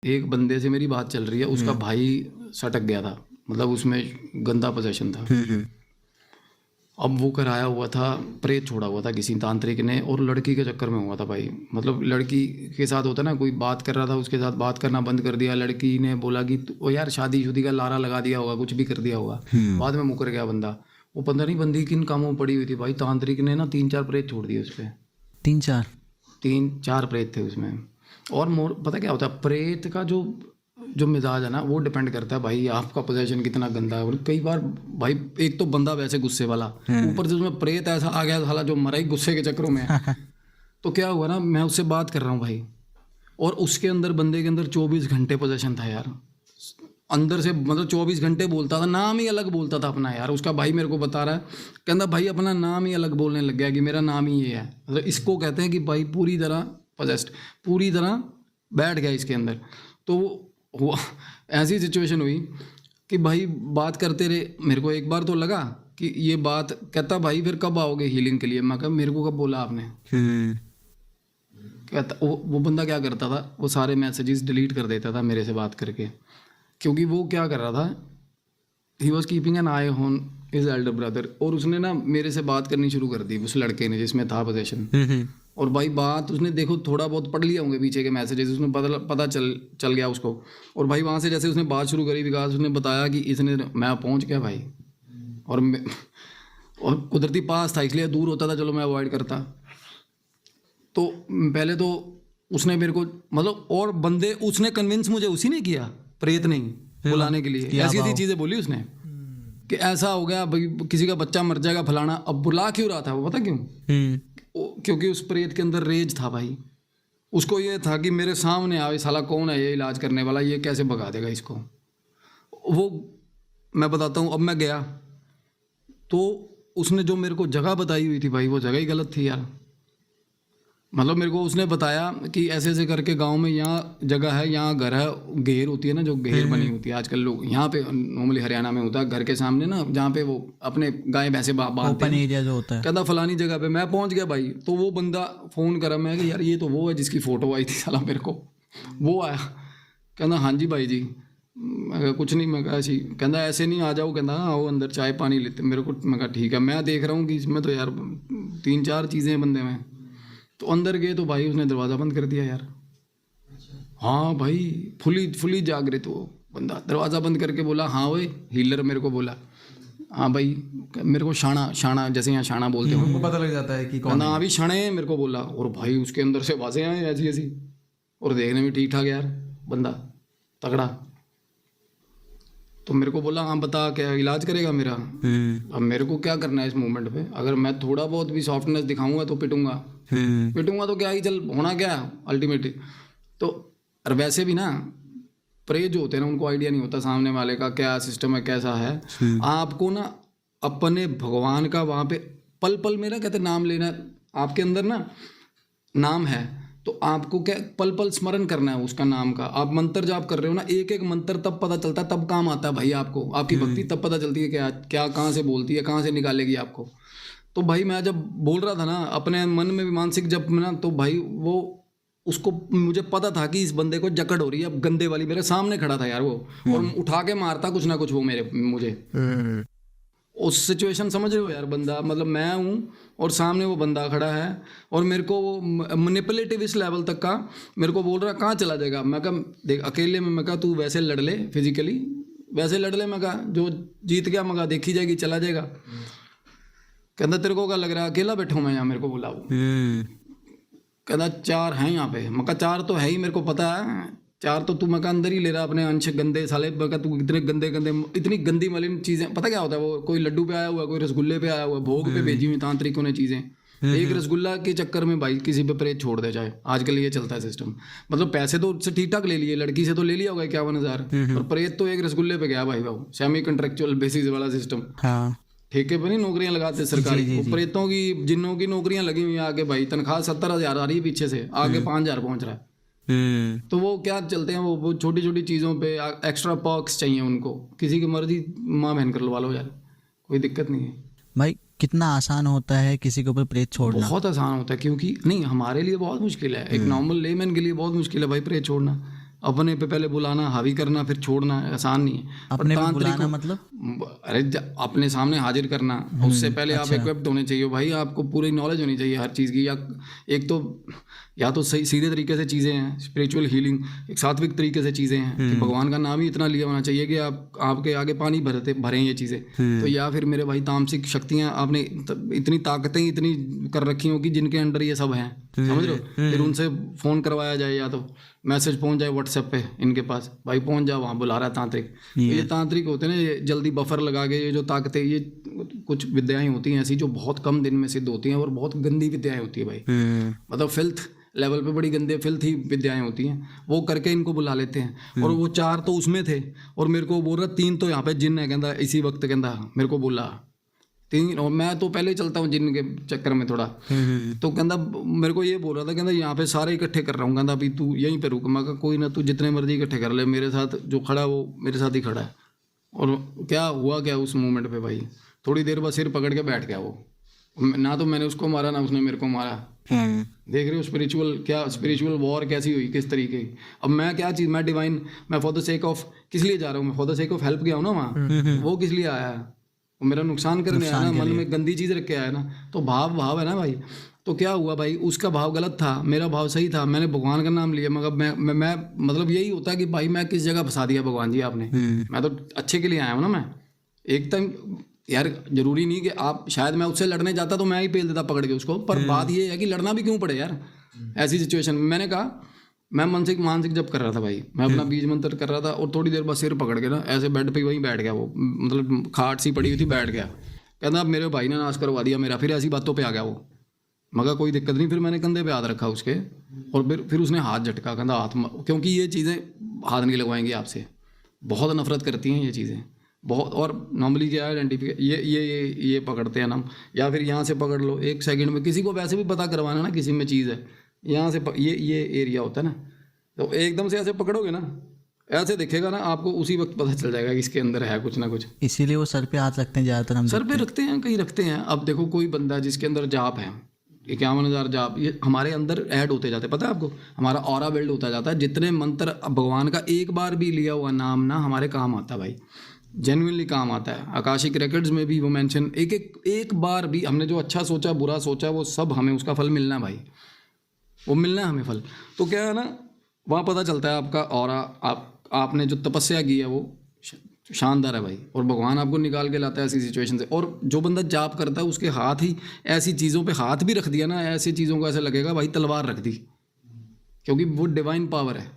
एक बंदे से मेरी बात चल रही है, उसका भाई सटक गया था, मतलब उसमें गंदा पोजेशन था। अब वो कराया हुआ था, प्रेत छोड़ा हुआ था किसी तांत्रिक ने, और लड़की के चक्कर में हुआ था भाई। मतलब लड़की के साथ होता ना, कोई बात कर रहा था, उसके साथ बात करना बंद कर दिया। लड़की ने बोला कि ओ यार शादी शुदी का लारा लगा दिया होगा, कुछ भी कर दिया होगा। बाद में मुकर गया बंदा। वो पता नहीं बंदी किन कामों में पड़ी हुई थी भाई। तांत्रिक ने ना 3-4 प्रेत छोड़ दिए उस पर। 3-4 प्रेत थे उसमें। और पता क्या होता है, प्रेत का जो मिजाज है ना, वो डिपेंड करता है भाई आपका पोजीशन कितना गंदा है। और कई बार भाई एक तो बंदा वैसे गुस्से वाला, ऊपर से उसमें प्रेत ऐसा आ गया साला जो मरा ही गुस्से के चक्करों में। तो क्या हुआ ना, मैं उससे बात कर रहा हूँ भाई, और उसके अंदर बंदे के अंदर 24 घंटे पोजीशन था यार। अंदर से मतलब 24 घंटे बोलता था, नाम ही अलग बोलता था अपना यार। उसका भाई मेरे को बता रहा है, कहता भाई अपना नाम ही अलग बोलने लग गया कि मेरा नाम ही ये है। मतलब इसको कहते हैं कि भाई पूरी तरह पोजेस्ड, पूरी तरह बैठ गया इसके अंदर। तो वो ऐसी सिचुएशन हुई कि भाई बात करते रहे। मेरे को एक बार तो लगा कि ये बात, कहता भाई फिर कब आओगे हीलिंग के लिए। मैं कहा मेरे को कब बोला आपने। कहता वो बंदा क्या करता था, वो सारे मैसेजेस डिलीट कर देता था मेरे से बात करके, क्योंकि वो क्या कर रहा था, he was keeping an I on his Elder brother. और उसने ना मेरे से बात करनी शुरू कर दी उस लड़के ने जिसमें था पोजेशन। और भाई बात उसने देखो थोड़ा बहुत पढ़ लिया होंगे पीछे के मैसेजेस, उसने पता चल गया उसको। और भाई वहाँ से जैसे उसने बात शुरू करी, विकास उसने बताया कि इसने, मैं पहुँच गया भाई। और कुदरती पास था इसलिए दूर होता था, चलो मैं अवॉइड करता। तो पहले तो उसने मेरे को मतलब, और बंदे उसने कन्विंस मुझे उसी ने किया, प्रेत नहीं बुलाने के लिए। ऐसी ऐसी चीज़ें बोली उसने कि ऐसा हो गया भाई, किसी का बच्चा मर जाएगा फलाना। अब बुला क्यों रहा था वो, पता क्यों? क्योंकि उस प्रेत के अंदर रेज था भाई। उसको ये था कि मेरे सामने आवे साला, कौन है ये इलाज करने वाला, ये कैसे भगा देगा इसको। वो मैं बताता हूँ। अब मैं गया तो उसने जो मेरे को जगह बताई हुई थी भाई, वो जगह ही गलत थी यार। मतलब मेरे को उसने बताया कि ऐसे ऐसे करके गांव में यहाँ जगह है, यहाँ घर है, घेर होती है ना, जो घेर बनी होती है आजकल लोग यहाँ पे नॉर्मली हरियाणा में होता है, घर के सामने ना, जहाँ पे वो अपने गाय भैंसे बांधते हैं, एरिया जो होता है। कहता फलानी जगह पे मैं पहुँच गया भाई। तो वो बंदा फ़ोन करा, मैं कि यार ये तो वो है जिसकी फ़ोटो आई थी साला मेरे को। वो आया, कहना हाँ जी भाई जी। मैं कुछ नहीं, मैं कहा ऐसी। कहता ऐसे नहीं, आ जाओ। कहता आओ अंदर चाय पानी लेते मेरे को। मैं कहा ठीक है। मैं देख रहा हूँ कि इसमें तो यार 3-4 चीज़ें बंदे में। तो अंदर गए तो भाई उसने दरवाज़ा बंद कर दिया यार। हाँ भाई फुली जागृत वो बंदा, दरवाज़ा बंद करके बोला हाँ वही हीलर मेरे को बोला, हाँ भाई मेरे को शाना जैसे यहाँ शाना बोलते हो, पता लग जाता है कि कौन है। हाँ अभी शाने मेरे को बोला। और भाई उसके अंदर से आवाज़ें आए ऐसी ऐसी, और देखने में ठीक ठाक यार बंदा तगड़ा। तो मेरे को बोला हाँ बता क्या इलाज करेगा मेरा। अब मेरे को क्या करना है इस मोमेंट पे, अगर मैं थोड़ा बहुत भी सॉफ्टनेस दिखाऊंगा तो पिटूंगा तो क्या ही, चल होना क्या अल्टीमेटली। तो और वैसे भी ना प्रे जो होते हैं ना, उनको आइडिया नहीं होता सामने वाले का क्या सिस्टम है, कैसा है। आपको ना अपने भगवान का वहाँ पे पल पल में ना, कहते नाम लेना, आपके अंदर ना नाम है तो आपको क्या पल पल स्मरण करना है उसका नाम का। आप मंत्र जाप कर रहे हो ना, एक एक मंत्र तब पता चलता है, तब काम आता है भाई आपको। आपकी भक्ति तब पता चलती है क्या क्या कहाँ से बोलती है, कहाँ से निकालेगी आपको। तो भाई मैं जब बोल रहा था ना अपने मन में भी मानसिक जब ना, तो भाई वो उसको मुझे पता था कि इस बंदे को जकड़ हो रही है। अब गंदे वाली मेरे सामने खड़ा था यार वो, और उठा के मारता कुछ ना कुछ वो मुझे उस सिचुएशन समझ रहे हो यार। बंदा मतलब मैं हूँ और सामने वो बंदा खड़ा है, और मेरे को वो मैनिपुलेटिव इस लेवल तक का मेरे को बोल रहा कहाँ चला जाएगा। मैं कहा देख अकेले में, मैं कहा तू वैसे लड़ ले फिजिकली, वैसे लड़ ले। मैं कहा जो जीत गया मैं कहा देखी जाएगी, चला जाएगा। कहता तेरे को क्या लग रहा है अकेला बैठा हूँ मैं यहाँ, मेरे को बोला वो। कहता 4 हैं यहाँ पे। मैं कहा 4 तो है ही, मेरे को पता है 4 तो तू मैं कहा अंदर ही ले रहा अपने अंश गंदे साले। मैं कहा तू इतने गंदे इतनी गंदी मलिन चीज़ें, पता क्या होता है वो, कोई लड्डू पे आया हुआ, कोई रसगुल्ले पे आया हुआ, भोग पे भेजी हुई तांत्रिकों ने चीज़ें। एक रसगुल्ला के चक्कर में भाई किसी पे प्रेत छोड़ दे जाए, आजकल ये चलता है सिस्टम। मतलब पैसे तो उससे ठीक ठाक ले लिए, लड़की से तो ले लिया होगा 51,000, और प्रेत तो एक रसगुल्ले पे गया भाई बाबू। सेमी कंट्रेक्चुअल बेसिस वाला सिस्टम, ठेके पे नहीं नौकरियां लगाते सरकारी। प्रेतों की जिन्नों की नौकरियां लगी हुई आगे भाई, तनख्वाह 70,000 आ रही है पीछे से, आगे 5,000 पहुंच रहा है। तो वो क्या चलते हैं वो छोटी छोटी चीज़ों पे एक्स्ट्रा पर्क्स चाहिए उनको। किसी की मर्जी माँ बहन करवा लो यार, कोई दिक्कत नहीं है भाई। कितना आसान होता है किसी के ऊपर प्रेत छोड़ना? बहुत आसान होता है, क्योंकि नहीं हमारे लिए बहुत मुश्किल है, एक नॉर्मल लेमैन के लिए बहुत मुश्किल है भाई प्रेत छोड़ना। अपने पे पहले बुलाना, हावी करना, फिर छोड़ना आसान नहीं है। अपने पे बुलाना मतलब? अरे अपने सामने हाजिर करना, उससे पहले आप इक्विप्ड होने चाहिए भाई, आपको पूरी नॉलेज होनी चाहिए हर चीज़ की। या एक तो या तो सही सीधे तरीके से चीज़ें हैं, स्पिरिचुअल हीलिंग, एक सात्विक तरीके से चीज़ें हैं कि भगवान का नाम ही इतना लिया होना चाहिए कि आपके आगे पानी भरें ये चीज़ें। तो या फिर मेरे भाई तामसिक शक्तियाँ आपने इतनी ताकतें इतनी कर रखी हो कि जिनके अंडर ये सब हैं, समझ लो। फिर उनसे फ़ोन करवाया जाए या तो मैसेज पहुंच जाए व्हाट्सएप पे इनके पास, भाई पहुंच जाओ, वहाँ बुला रहा है तांत्रिक। तो ये तांत्रिक होते हैं ना, ये जल्दी बफर लगा के, ये जो ताकतें, ये कुछ विद्याएं होती हैं ऐसी जो बहुत कम दिन में सिद्ध होती हैं और बहुत गंदी विद्याएं होती है भाई। मतलब फिल्थ लेवल पे बड़ी गंदे फिल्थ ही विद्याएं होती हैं, वो करके इनको बुला लेते हैं। और वो 4 तो उसमें थे और मेरे को बोल रहा 3 तो यहाँ पे जिन है, कहता इसी वक्त कहता मेरे को बोला 3। और मैं तो पहले ही चलता हूँ जिन के चक्कर में थोड़ा। तो कहता मेरे को ये बोल रहा था, कहता यहाँ पे सारे इकट्ठे कर रहा हूँ, कहता अभी तू यहीं पे रुक। मैं कहा कोई ना, तू जितने मर्जी इकट्ठे कर ले, मेरे साथ जो खड़ा वो मेरे साथ ही खड़ा है। और क्या हुआ क्या उस मोमेंट पे भाई, थोड़ी देर बाद सिर पकड़ के बैठ गया वो। ना तो मैंने उसको मारा ना उसने मेरे को मारा। देख रहे हो स्पिरिचुअल वॉर कैसी हुई, किस तरीके की। अब मैं क्या चीज़, मैं डिवाइन, मैं फॉर द सेक ऑफ किस लिए जा रहा हूँ, मैं for the sake of help गया हूँ ना वहाँ। वो किस लिए आया है, वो मेरा नुकसान करने आया ना, मन में गंदी चीज़ रख के आया ना। तो भाव है ना भाई। तो क्या हुआ भाई, उसका भाव गलत था, मेरा भाव सही था। मैंने भगवान का नाम लिया, मगर मैं मतलब यही होता है कि भाई मैं किस जगह फंसा दिया भगवान जी आपने। मैं तो अच्छे के लिए आया हूँ ना। मैं एक टाइम यार, जरूरी नहीं कि आप, शायद मैं उससे लड़ने जाता तो मैं ही पेल देता पकड़ के उसको, पर बात ये है कि लड़ना भी क्यों पड़े यार ऐसी सिचुएशन में। मैंने कहा, मैं मानसिक जप कर रहा था भाई, मैं अपना बीज मंत्र कर रहा था और थोड़ी देर बाद सिर पकड़ के ना ऐसे बेड पे वहीं बैठ गया वो, मतलब खाट सी पड़ी हुई थी, बैठ गया। कहता अब मेरे भाई ने नाश करवा दिया मेरा। फिर ऐसी बातों पे आ गया वो, मगर कोई दिक्कत नहीं। फिर मैंने कंधे पे हाथ रखा उसके और फिर उसने हाथ झटका, कहता हाथ, क्योंकि ये चीज़ें हाथ नहीं लगवाएंगी आपसे, बहुत नफरत करती हैं ये चीज़ें बहुत। और नॉर्मली क्या है, आइडेंटिफिकेशन ये पकड़ते हैं नाम, या फिर यहाँ से पकड़ लो 1 सेकंड में। किसी को वैसे भी पता करवाना ना, किसी में चीज़ है, यहाँ से ये एरिया होता है ना, तो एकदम से ऐसे पकड़ोगे ना, ऐसे दिखेगा ना आपको, उसी वक्त पता चल जाएगा कि इसके अंदर है कुछ ना कुछ। इसीलिए वो सर पे हाथ रखते हैं ज़्यादातर, हम सर पे रखते हैं, कहीं रखते हैं। अब देखो कोई बंदा जिसके अंदर जाप है, 51,000 जाप ये हमारे अंदर ऐड होते जाते हैं, पता है आपको, हमारा ऑरा बिल्ड होता जाता है। जितने मंत्र भगवान का एक बार भी लिया हुआ नाम ना हमारे काम आता है भाई, जेन्युइनली काम आता है। आकाशिक रिकॉर्ड्स में भी वो मेंशन, एक बार भी हमने जो अच्छा सोचा बुरा सोचा, वो सब हमें उसका फल मिलना है भाई, वो मिलना है हमें फल। तो क्या है ना, वहाँ पता चलता है आपका ऑरा, आपने जो तपस्या की है वो शानदार है भाई, और भगवान आपको निकाल के लाता है ऐसी सिचुएशन से। और जो बंदा जाप करता है उसके हाथ ही ऐसी चीज़ों पे हाथ भी रख दिया ना, ऐसी चीज़ों को ऐसा लगेगा भाई तलवार रख दी, क्योंकि वो डिवाइन पावर है।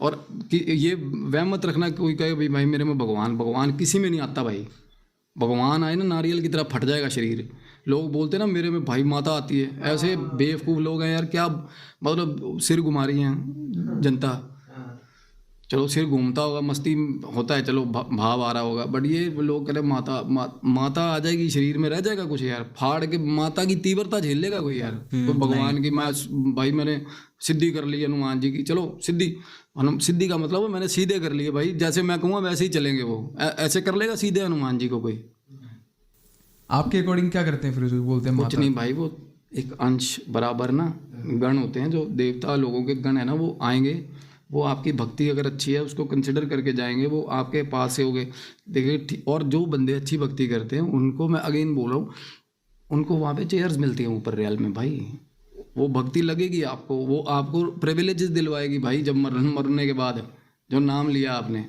और कि ये वह मत रखना कोई कहे भाई मेरे में भगवान किसी में नहीं आता भाई। भगवान आए ना नारियल की तरह फट जाएगा शरीर। लोग बोलते ना मेरे में भाई माता आती है, ऐसे बेवकूफ़ लोग हैं यार, क्या मतलब सिर घुमा रही हैं जनता। चलो सिर घूमता होगा, मस्ती होता है, चलो भाव आ रहा होगा, बट ये लोग कह रहे माता आ जाएगी शरीर में, रह जाएगा कुछ यार, फाड़ के माता की तीव्रता झेल लेगा कोई यार। तो भगवान की भाई मैंने सिद्धि कर ली हनुमान जी की, चलो सिद्धि का मतलब मैंने सीधे कर लिए भाई, जैसे मैं कहूँगा वैसे ही चलेंगे वो, ऐसे कर लेगा सीधे हनुमान जी को कोई। आपके अकॉर्डिंग क्या करते हैं फिर, बोलते हैं कुछ नहीं भाई, वो एक अंश बराबर ना गण होते हैं, जो देवता लोगों के गण है ना, वो आएंगे, वो आपकी भक्ति अगर अच्छी है उसको कंसिडर करके जाएंगे, वो आपके पास से होंगे। देखिए, और जो बंदे अच्छी भक्ति करते हैं उनको मैं अगेन बोल रहा हूँ, उनको वहाँ पे चेयर्स मिलती हैं ऊपर रियल में भाई, वो भक्ति लगेगी आपको, वो आपको प्रिविलेजेस दिलवाएगी भाई। जब मरने के बाद जो नाम लिया आपने,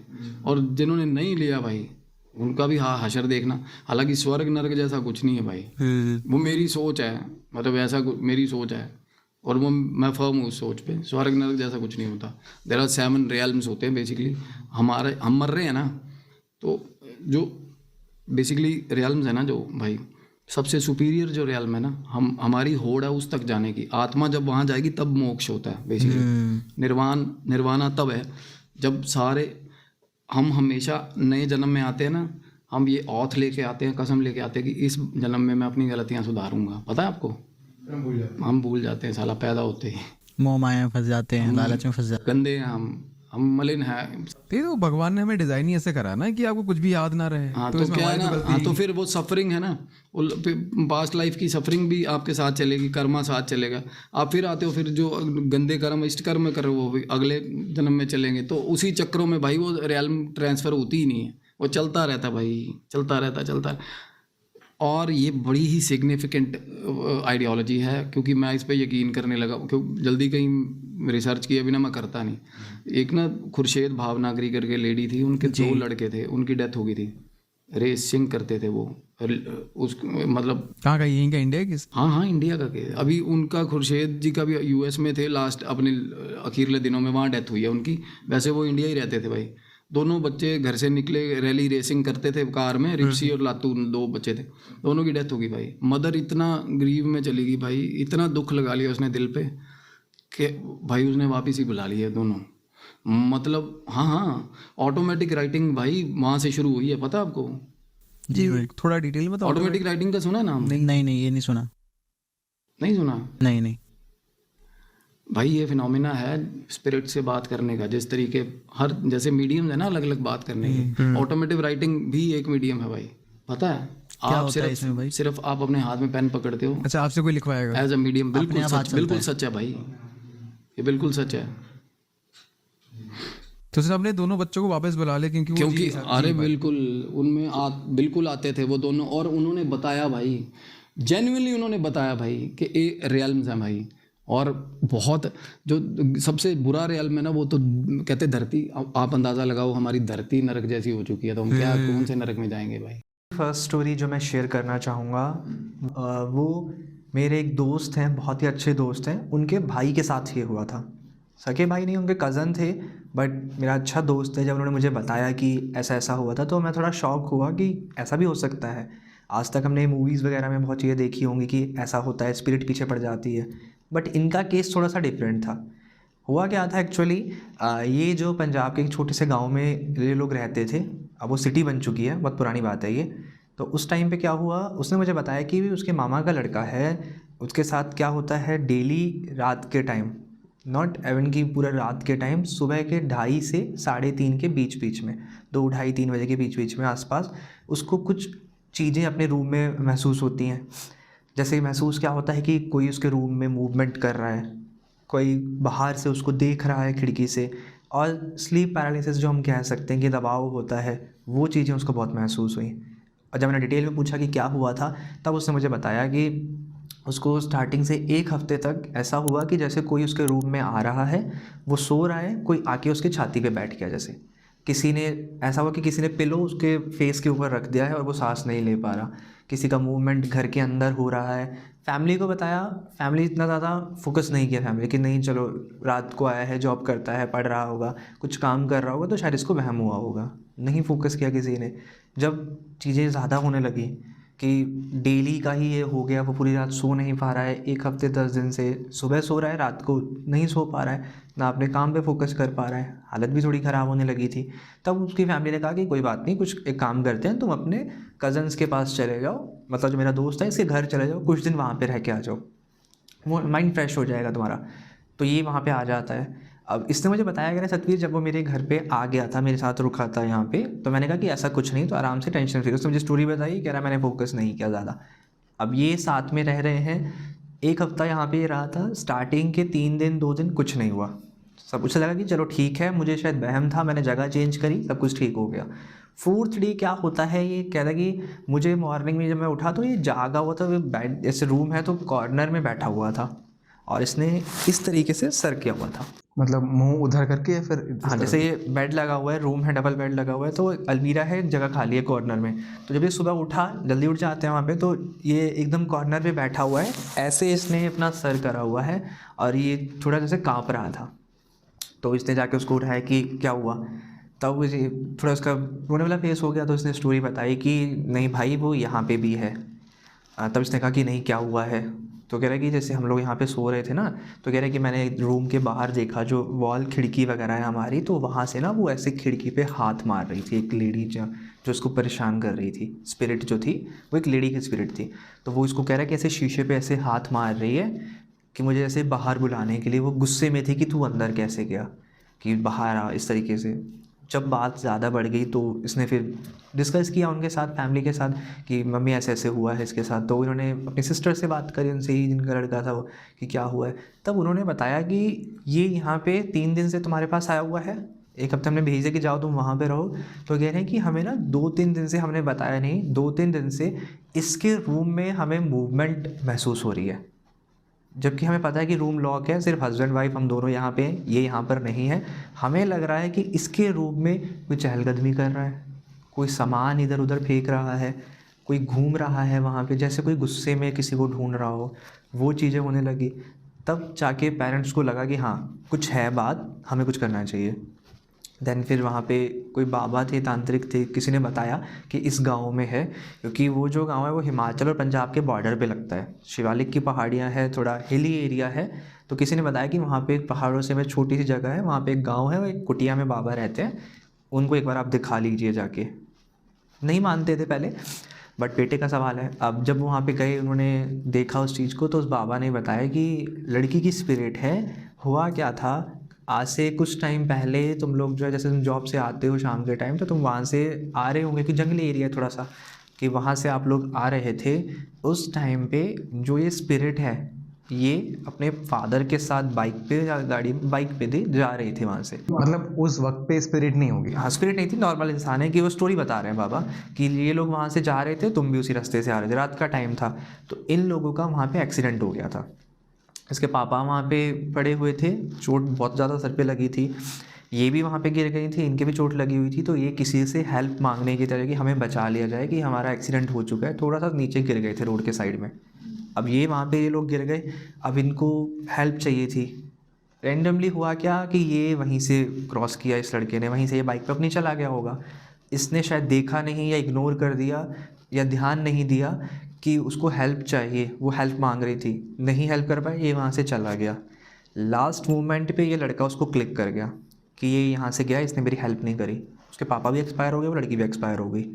और जिन्होंने नहीं लिया भाई उनका भी हशर देखना। हालांकि स्वर्ग नरक जैसा कुछ नहीं है भाई, वो मेरी सोच है, मतलब ऐसा मेरी सोच है, और वो मैं फर्म हूँ उस सोच पे। स्वर्ग नरक जैसा कुछ नहीं होता। देयर आर 7 रियल्म्स होते हैं बेसिकली। हम मर रहे हैं ना, तो जो बेसिकली रियल्म्स है ना जो भाई, सबसे सुपीरियर जो रियल्म है ना, हमारी होड़ है उस तक जाने की। आत्मा जब वहाँ जाएगी तब मोक्ष होता है बेसिकली। निर्वाणा तब है जब सारे हम हमेशा नए जन्म में आते हैं ना, हम ये औथ लेके आते हैं, कसम लेके आते हैं कि इस जन्म में मैं अपनी गलतियाँ सुधारूंगा। पता है आपको, हम भूल जाते हैं साला पैदा होते ही, मोह माया में फंस जाते हैं, लालच में फंस जाते गंदे हैं हम मलिन है। तो भगवान ने हमें डिजाइन ही ऐसे करा ना कि आपको कुछ भी याद ना रहे। हाँ तो तो इसमें क्या है हमारी ना, तो गलती हाँ ही तो फिर वो सफरिंग है ना, पास्ट लाइफ की सफरिंग भी आपके साथ चलेगी, कर्मा साथ चलेगा। आप फिर आते हो, फिर जो गंदे कर्म इष्ट कर्म कर रहे हो वो भी अगले जन्म में चलेंगे, तो उसी चक्रों में भाई वो रियल्म ट्रांसफर होती ही नहीं है, वो चलता रहता भाई, चलता रहता। और ये बड़ी ही सिग्निफिकेंट आइडियोलॉजी है, क्योंकि मैं इस पे यकीन करने लगा, क्योंकि जल्दी कहीं रिसर्च किए बिना मैं करता नहीं। एक ना खुर्शेद भावनागरी करके लेडी थी, उनके 2 लड़के थे, उनकी डेथ हो गई थी। रेसिंग करते थे वो, उस मतलब कहाँ का, यहीं का, इंडिया की? हाँ इंडिया का के अभी उनका खुर्शेद जी का भी यूएस में थे लास्ट अपने अखीरले दिनों में, वहाँ डेथ हुई है उनकी। वैसे वो इंडिया ही रहते थे भाई। दोनों बच्चे घर से निकले, रैली रेसिंग करते थे कार में, रिप्सी और लातू 2 बच्चे थे, दोनों की डेथ हो गई भाई। मदर इतना ग्रीव में चली गई भाई, इतना दुख लगा लिया उसने दिल पे कि भाई उसने वापस ही बुला लिया दोनों। मतलब हाँ ऑटोमेटिक राइटिंग भाई वहाँ से शुरू हुई है, पता आपको? जी थोड़ा डिटेल में। तो ऑटोमेटिक राइटिंग का सुना है नाम? नहीं ये नहीं सुना। नहीं सुना? नहीं भाई ये फिनोमिना है स्पिरिट से बात करने का। जिस तरीके हर जैसे मीडियम है ना अलग अलग बात करने के, ऑटोमेटिक राइटिंग भी एक मीडियम है भाई, पता है? आप सिर्फ आप अपने हाथ में पेन पकड़ते हो। अच्छा, आपसे कोई लिखवाएगा एज अ मीडियम। बिल्कुल सच है भाई, ये बिल्कुल सच है। तो सर अपने दोनों बच्चों को वापस बुला ले, क्योंकि अरे बिल्कुल उनमें बिल्कुल आते थे वो दोनों, और उन्होंने बताया भाई, जेन्युइनली उन्होंने बताया भाई कि ये रियल्म्स हैं भाई। और बहुत जो सबसे बुरा रियल्म है ना, वो तो कहते धरती। आप अंदाज़ा लगाओ, हमारी धरती नरक जैसी हो चुकी है, तो हम क्या कौन से नरक में जाएंगे भाई। फर्स्ट स्टोरी जो मैं शेयर करना चाहूँगा वो मेरे एक दोस्त हैं, बहुत ही अच्छे दोस्त हैं, उनके भाई के साथ ये हुआ था। सगे भाई नहीं, उनके कज़न थे, बट मेरा अच्छा दोस्त है। जब उन्होंने मुझे बताया कि ऐसा ऐसा हुआ था, तो मैं थोड़ा शॉक हुआ कि ऐसा भी हो सकता है। आज तक हमने मूवीज़ वगैरह में बहुत चीज़ें देखी होंगी कि ऐसा होता है, स्पिरिट पीछे पड़ जाती है, बट इनका केस थोड़ा सा डिफरेंट था। हुआ क्या था एक्चुअली, ये जो पंजाब के एक छोटे से गांव में ये लोग रहते थे, अब वो सिटी बन चुकी है, बहुत पुरानी बात है ये। तो उस टाइम पे क्या हुआ, उसने मुझे बताया कि उसके मामा का लड़का है, उसके साथ क्या होता है डेली रात के टाइम, नॉट एवन की पूरा रात के टाइम, सुबह के 2:30 से 3:30 के बीच में, 2, 2:30, 3 बजे के बीच में आसपास उसको कुछ चीज़ें अपने रूम में महसूस होती हैं। जैसे महसूस क्या होता है कि कोई उसके रूम में मूवमेंट कर रहा है, कोई बाहर से उसको देख रहा है खिड़की से, और स्लीप पैरालिसिस जो हम कह सकते हैं कि दबाव होता है, वो चीज़ें उसको बहुत महसूस हुई। और जब मैंने डिटेल में पूछा कि क्या हुआ था, तब उसने मुझे बताया कि उसको स्टार्टिंग से 1 हफ्ते तक ऐसा हुआ कि जैसे कोई उसके रूम में आ रहा है, वो सो रहा है, कोई आके उसके छाती पे बैठ गया, जैसे किसी ने, ऐसा हुआ कि किसी ने पिलो उसके फेस के ऊपर रख दिया है और वो सांस नहीं ले पा रहा। किसी का मूवमेंट घर के अंदर हो रहा है। फैमिली को बताया, फैमिली इतना ज़्यादा फोकस नहीं किया फैमिली कि नहीं चलो रात को आया है, जॉब करता है, पढ़ रहा होगा, कुछ काम कर रहा होगा, तो शायद इसको वहम हुआ होगा, नहीं फोकस किया किसी ने। जब चीज़ें ज़्यादा होने लगी कि डेली का ही ये हो गया, वो पूरी रात सो नहीं पा रहा है, 1 हफ्ते 10 दिन से सुबह सो रहा है, रात को नहीं सो पा रहा है, ना अपने काम पे फोकस कर पा रहा है, हालत भी थोड़ी ख़राब होने लगी थी। तब उसकी फैमिली ने कहा कि कोई बात नहीं, कुछ एक काम करते हैं, तुम अपने कज़न्स के पास चले जाओ, मतलब जो मेरा दोस्त है इसके घर चले जाओ, कुछ दिन वहाँ पे रह के आ जाओ, वो माइंड फ्रेश हो जाएगा तुम्हारा। तो ये वहाँ पे आ जाता है। अब इसने मुझे बताया कि सतवीर जब वो मेरे घर पे आ गया था, मेरे साथ रुका था यहाँ पे, तो मैंने कहा कि ऐसा कुछ नहीं, तो आराम से टेंशन फ्री। उसने मुझे स्टोरी बताई, कह रहा मैंने फोकस नहीं किया ज़्यादा। अब ये साथ में रह रहे हैं, 1 हफ्ता यहाँ पे रहा था। स्टार्टिंग के 3 दिन 2 दिन कुछ नहीं हुआ, सब उसे लगा कि चलो ठीक है, मुझे शायद वहम था, मैंने जगह चेंज करी, सब कुछ ठीक हो गया। 4th डे क्या होता है, ये कह रहा कि मुझे मॉर्निंग में जब मैं उठा तो ये जागा हुआ था, बेड जैसे रूम है तो कॉर्नर में बैठा हुआ था, और इसने इस तरीके से सर किया हुआ था, मतलब मुंह उधर करके या फिर हाँ, जैसे ये बेड लगा हुआ है, रूम है, डबल बेड लगा हुआ है, तो अलमीरा है, जगह खाली है कॉर्नर में। तो जब ये सुबह उठा, जल्दी उठ जाते हैं वहाँ पे, तो ये एकदम कॉर्नर पे बैठा हुआ है, ऐसे इसने अपना सर करा हुआ है, और ये थोड़ा जैसे काँप रहा था। तो इसने जाके उसको उठाया कि क्या हुआ, तब ये थोड़ा उसका रोने वाला फेस हो गया। तो इसने स्टोरी बताई कि नहीं भाई वो यहाँ पे भी है। तब इसने कहा कि नहीं क्या हुआ है, तो कह रहा है कि जैसे हम लोग यहाँ पे सो रहे थे ना, तो कह रहा है कि मैंने रूम के बाहर देखा, जो वॉल खिड़की वगैरह है हमारी, तो वहाँ से ना वो ऐसे खिड़की पे हाथ मार रही थी एक लेडी, जो उसको परेशान कर रही थी। स्पिरिट जो थी वो एक लेडी की स्पिरिट थी। तो वो इसको कह रहा है कि ऐसे शीशे पे ऐसे हाथ मार रही है कि मुझे ऐसे बाहर बुलाने के लिए। वो गुस्से में थी कि तू अंदर कैसे गया, कि बाहर आ, इस तरीके से। जब बात ज़्यादा बढ़ गई तो इसने फिर डिस्कस किया उनके साथ, फैमिली के साथ, कि मम्मी ऐसे ऐसे हुआ है इसके साथ। तो उन्होंने अपनी सिस्टर से बात करी, उनसे ही जिनका लड़का था वो, कि क्या हुआ है। तब उन्होंने बताया कि ये यहाँ पे 3 दिन से तुम्हारे पास आया हुआ है, 1 हफ्ते हमने भेजे कि जाओ तुम वहाँ पे रहो। तो कह रहे हैं कि हमें ना 2-3 दिन से, हमने बताया नहीं, 2-3 दिन से इसके रूम में हमें मूवमेंट महसूस हो रही है, जबकि हमें पता है कि रूम लॉक है, सिर्फ हस्बैंड वाइफ हम दोनों यहाँ पे हैं, ये यहाँ पर नहीं है। हमें लग रहा है कि इसके रूम में कोई चहलकदमी कर रहा है, कोई सामान इधर उधर फेंक रहा है, कोई घूम रहा है वहाँ पे, जैसे कोई गुस्से में किसी को ढूंढ रहा हो, वो चीज़ें होने लगी। तब जाके पेरेंट्स को लगा कि हाँ कुछ है बात, हमें कुछ करना चाहिए। देन फिर वहाँ पे कोई बाबा थे, तांत्रिक थे, किसी ने बताया कि इस गांव में है, क्योंकि वो जो गांव है वो हिमाचल और पंजाब के बॉर्डर पे लगता है, शिवालिक की पहाड़ियाँ हैं, थोड़ा हिली एरिया है। तो किसी ने बताया कि वहाँ पे पहाड़ों से में छोटी सी जगह है, वहाँ पे एक गाँव है, वो एक कुटिया में बाबा रहते हैं, उनको एक बार आप दिखा लीजिए जाके। नहीं मानते थे पहले, बट बेटे का सवाल है। अब जब वहाँ पे गए, उन्होंने देखा उस चीज़ को, तो उस बाबा ने बताया कि लड़की की स्पिरिट है। हुआ क्या था, आज से कुछ टाइम पहले तुम लोग जो है, जैसे तुम जॉब से आते हो शाम के टाइम, तो तुम वहाँ से आ रहे होंगे, कि जंगली एरिया है थोड़ा सा, कि वहाँ से आप लोग आ रहे थे। उस टाइम पे जो ये स्पिरिट है, ये अपने फादर के साथ बाइक पे या बाइक पे थी, जा रही थी वहाँ से। मतलब उस वक्त पे स्पिरिट नहीं होगी? हाँ, स्पिरिट नहीं थी, नॉर्मल इंसान है। कि वो स्टोरी बता रहे हैं बाबा कि ये लोग वहाँ से जा रहे थे, तुम भी उसी रास्ते से आ रहे थे, रात का टाइम था। तो इन लोगों का वहाँ पे एक्सीडेंट हो गया था। इसके पापा वहाँ पे पड़े हुए थे, चोट बहुत ज़्यादा सर पे लगी थी, ये भी वहाँ पे गिर गई थी, इनके भी चोट लगी हुई थी। तो ये किसी से हेल्प मांगने की तरह कि हमें बचा लिया जाए, कि हमारा एक्सीडेंट हो चुका है, थोड़ा सा नीचे गिर गए थे रोड के साइड में। अब ये वहाँ पे ये लोग गिर गए, अब इनको हेल्प चाहिए थी। रैंडमली हुआ क्या कि ये वहीं से क्रॉस किया, इस लड़के ने वहीं से, ये बाइक पे अपनी चला गया होगा, इसने शायद देखा नहीं या इग्नोर कर दिया या ध्यान नहीं दिया कि उसको हेल्प चाहिए, वो हेल्प मांग रही थी, नहीं हेल्प कर पाए, ये वहाँ से चला गया। लास्ट मोमेंट पे ये लड़का उसको क्लिक कर गया कि ये यहाँ से गया, इसने मेरी हेल्प नहीं करी। उसके पापा भी एक्सपायर हो गए, वो लड़की भी एक्सपायर हो गई।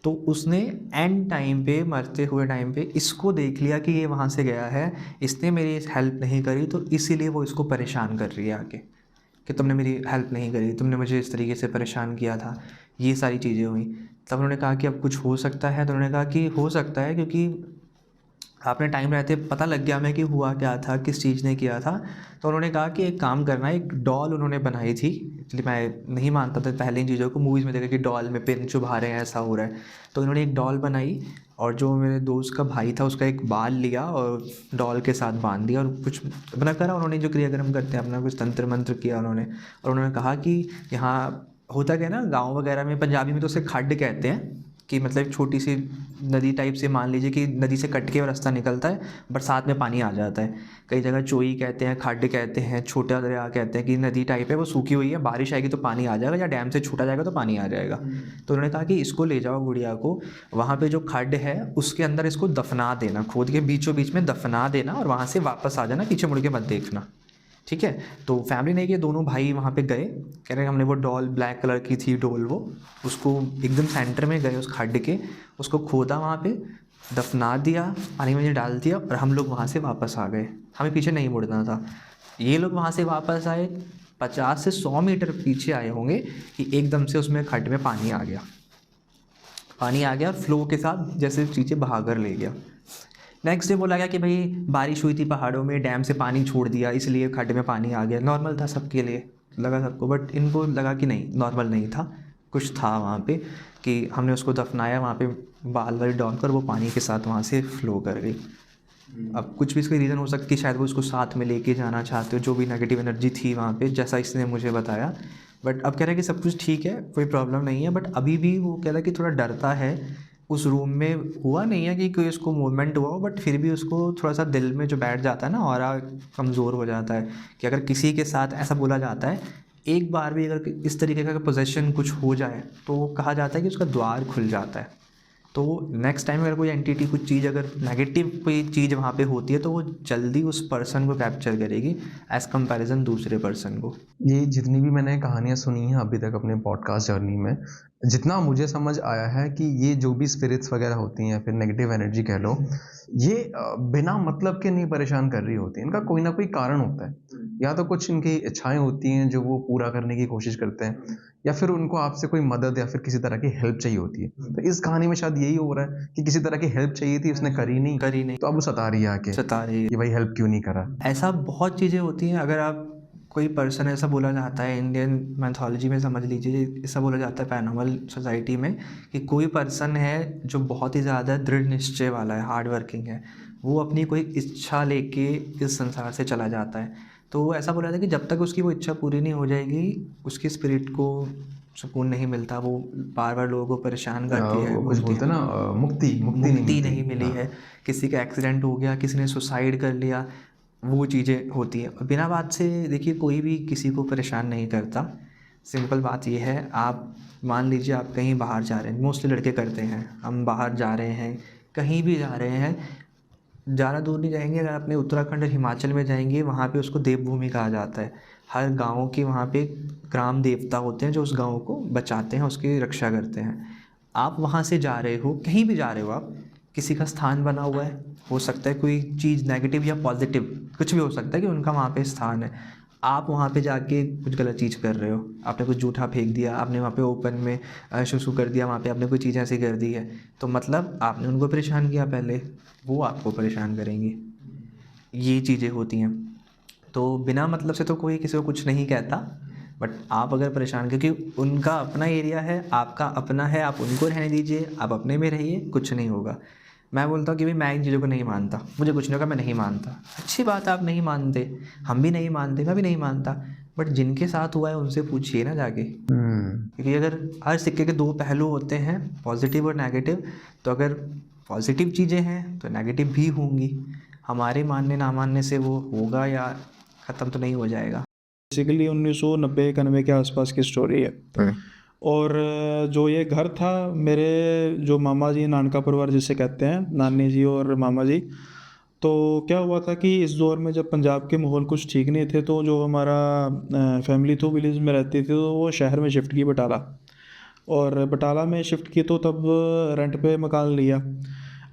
तो उसने एंड टाइम पे, मरते हुए टाइम पे, इसको देख लिया कि ये वहाँ से गया है, इसने मेरी हेल्प नहीं करी, तो इसीलिए वो इसको परेशान कर रही है आके, कि तुमने मेरी हेल्प नहीं करी, तुमने मुझे इस तरीके से परेशान किया था। ये सारी चीज़ें हुई। तब उन्होंने कहा कि अब कुछ हो सकता है, तो उन्होंने कहा कि हो सकता है, क्योंकि आपने टाइम रहते पता लग गया हमें कि हुआ क्या था, किस चीज़ ने किया था। तो उन्होंने कहा कि एक काम करना है, एक डॉल उन्होंने बनाई थी। एक्चुअली मैं नहीं मानता था पहले इन चीज़ों को, मूवीज़ में देखा कि डॉल में पिन चुभा रहे हैं, ऐसा हो रहा है। तो उन्होंने एक डॉल बनाई, और जो मेरे दोस्त का भाई था उसका एक बाल लिया और डॉल के साथ बांध दिया, और कुछ अपना करा उन्होंने, जो क्रियाक्रम करते हैं अपना, कुछ तंत्र मंत्र किया उन्होंने। और उन्होंने कहा कि यहाँ होता क्या ना, गाँव वगैरह में, पंजाबी में तो उसे खड्ड कहते हैं, कि मतलब एक छोटी सी नदी टाइप से, मान लीजिए कि नदी से कट के रास्ता निकलता है, बरसात में पानी आ जाता है। कई जगह चोई कहते हैं, खड्ड कहते हैं, छोटा दरिया कहते हैं, कि नदी टाइप है, वो सूखी हुई है, बारिश आएगी तो पानी आ जाएगा, या डैम से छूटा जाएगा तो पानी आ जाएगा। तो उन्होंने कहा कि इसको ले जाओ गुड़िया को, वहाँ पे जो खड्ड है उसके अंदर इसको दफना देना, खोद के बीचों बीच में दफना देना, और वहाँ से वापस आ जाना, पीछे मुड़ के मत देखना, ठीक है। तो फैमिली ने, कि दोनों भाई वहाँ पे गए, कह रहे हमने वो डॉल, ब्लैक कलर की थी डॉल, वो उसको एकदम सेंटर में गए उस खड्ड के, उसको खोदा, वहाँ पे दफना दिया, पानी में डाल दिया, और हम लोग वहाँ से वापस आ गए। हमें पीछे नहीं मुड़ना था। ये लोग वहाँ से वापस आए, 50 से 100 मीटर पीछे आए होंगे, कि एकदम से उसमें खड्ड में पानी आ गया, फ्लो के साथ, जैसे चीज़ें बहाकर ले गया। नेक्स्ट डे बोला गया कि भाई बारिश हुई थी पहाड़ों में, डैम से पानी छोड़ दिया, इसलिए खड्ड में पानी आ गया। नॉर्मल था सबके लिए, लगा सबको, बट इनको लगा कि नहीं, नॉर्मल नहीं था, कुछ था वहाँ पे, कि हमने उसको दफनाया वहाँ पे बाल वाली डॉल कर, वो पानी के साथ वहाँ से फ्लो कर गई। अब कुछ भी इसका रीज़न हो सकता है कि शायद वो उसको साथ में लेके जाना चाहते हो, जो भी नेगेटिव एनर्जी थी वहाँ पे, जैसा इसने मुझे बताया। बट अब कह रहा है कि सब कुछ ठीक है, कोई प्रॉब्लम नहीं है, बट अभी भी वो कह रहा है कि थोड़ा डरता है। उस रूम में हुआ नहीं है कि कोई उसको मूवमेंट हुआ हो, बट फिर भी उसको थोड़ा सा दिल में जो बैठ जाता है ना, ऑरा कमज़ोर हो जाता है, कि अगर किसी के साथ ऐसा बोला जाता है, एक बार भी अगर इस तरीके का पोजेशन कुछ हो जाए, तो कहा जाता है कि उसका द्वार खुल जाता है। तो नेक्स्ट टाइम अगर कोई एंटिटी, कुछ चीज़, अगर नेगेटिव कोई चीज़ वहाँ पे होती है, तो वो जल्दी उस पर्सन को कैप्चर करेगी एज़ कंपैरिजन दूसरे पर्सन को। ये जितनी भी मैंने कहानियाँ सुनी हैं अभी तक अपने पॉडकास्ट जर्नी में, जितना मुझे समझ आया है कि ये जो भी स्पिरिट्स वगैरह होती हैं, फिर नेगेटिव एनर्जी कह लो, ये बिना मतलब के नहीं परेशान कर रही होती, इनका कोई ना कोई कारण होता है। या तो कुछ इनकी इच्छाएं होती हैं जो वो पूरा करने की कोशिश करते हैं, या फिर उनको आपसे कोई मदद या फिर किसी तरह की हेल्प चाहिए होती है। तो इस कहानी में शायद यही हो रहा है कि किसी तरह की हेल्प चाहिए थी, उसने करी नहीं, तो अब वो सता रही है आके सता रही है। कि भाई हेल्प क्यों नहीं करा। ऐसा बहुत चीज़ें होती हैं। अगर आप कोई पर्सन, ऐसा बोला जाता है इंडियन मैथोलॉजी में, समझ लीजिए ऐसा बोला जाता है पैरानॉर्मल सोसाइटी में, कि कोई पर्सन है जो बहुत ही ज़्यादा दृढ़ निश्चय वाला है, हार्ड वर्किंग है, वो अपनी कोई इच्छा लेके इस संसार से चला जाता है। तो ऐसा बोला जाता है कि जब तक उसकी वो इच्छा पूरी नहीं हो जाएगी, उसकी स्पिरिट को सुकून नहीं मिलता, वो बार बार लोगों को परेशान करती है। कुछ बोलते हैं ना, मुक्ति नहीं मिली है। किसी का एक्सीडेंट हो गया, किसी ने सुसाइड कर लिया, वो चीज़ें होती हैं। बिना बात से देखिए कोई भी किसी को परेशान नहीं करता। सिंपल बात ये है, आप मान लीजिए आप कहीं बाहर जा रहे हैं, मोस्टली लड़के करते हैं, हम बाहर जा रहे हैं, कहीं भी जा रहे हैं, ज़्यादा दूर नहीं जाएंगे, अगर अपने उत्तराखंड और हिमाचल में जाएंगे, वहाँ पे उसको देवभूमि कहा जाता है। हर गाँव के वहाँ पे ग्राम देवता होते हैं जो उस गाँव को बचाते हैं, उसकी रक्षा करते हैं। आप वहाँ से जा रहे हो, कहीं भी जा रहे हो आप, किसी का स्थान बना हुआ है, हो सकता है कोई चीज़ नेगेटिव या पॉजिटिव कुछ भी हो सकता है कि उनका वहाँ पे स्थान है। आप वहाँ पे जाके कुछ गलत चीज़ कर रहे हो, आपने कुछ जूठा फेंक दिया, आपने वहाँ पे ओपन में शुशु कर दिया, वहाँ पे आपने कोई चीज़ ऐसी कर दी है, तो मतलब आपने उनको परेशान किया, पहले वो आपको परेशान करेंगे। ये चीज़ें होती हैं। तो बिना मतलब से तो कोई किसी को कुछ नहीं कहता, बट आप अगर परेशान, क्योंकि उनका अपना एरिया है, आपका अपना है, आप उनको रहने दीजिए, आप अपने में रहिए, कुछ नहीं होगा। मैं बोलता हूँ कि भाई मैं इन चीज़ों को नहीं मानता, मुझे कुछ नहीं होगा, मैं नहीं मानता। अच्छी बात है, आप नहीं मानते, हम भी नहीं मानते, मैं भी नहीं मानता, बट जिनके साथ हुआ है उनसे पूछिए ना जाके। क्योंकि अगर हर सिक्के के दो पहलू होते हैं, पॉजिटिव और नेगेटिव, तो अगर पॉजिटिव चीज़ें हैं तो नेगेटिव भी होंगी। हमारे मानने ना मानने से वो होगा या ख़त्म तो नहीं हो जाएगा। बेसिकली 1990-91 के आसपास की स्टोरी है। और जो ये घर था, मेरे जो मामा जी, नानका परिवार जिसे कहते हैं, नानी जी और मामा जी, तो क्या हुआ था कि इस दौर में जब पंजाब के माहौल कुछ ठीक नहीं थे, तो जो हमारा फैमिली तो विलेज में रहती थी, तो वो शहर में शिफ्ट की बटाला, और बटाला में शिफ्ट की तो तब रेंट पे मकान लिया।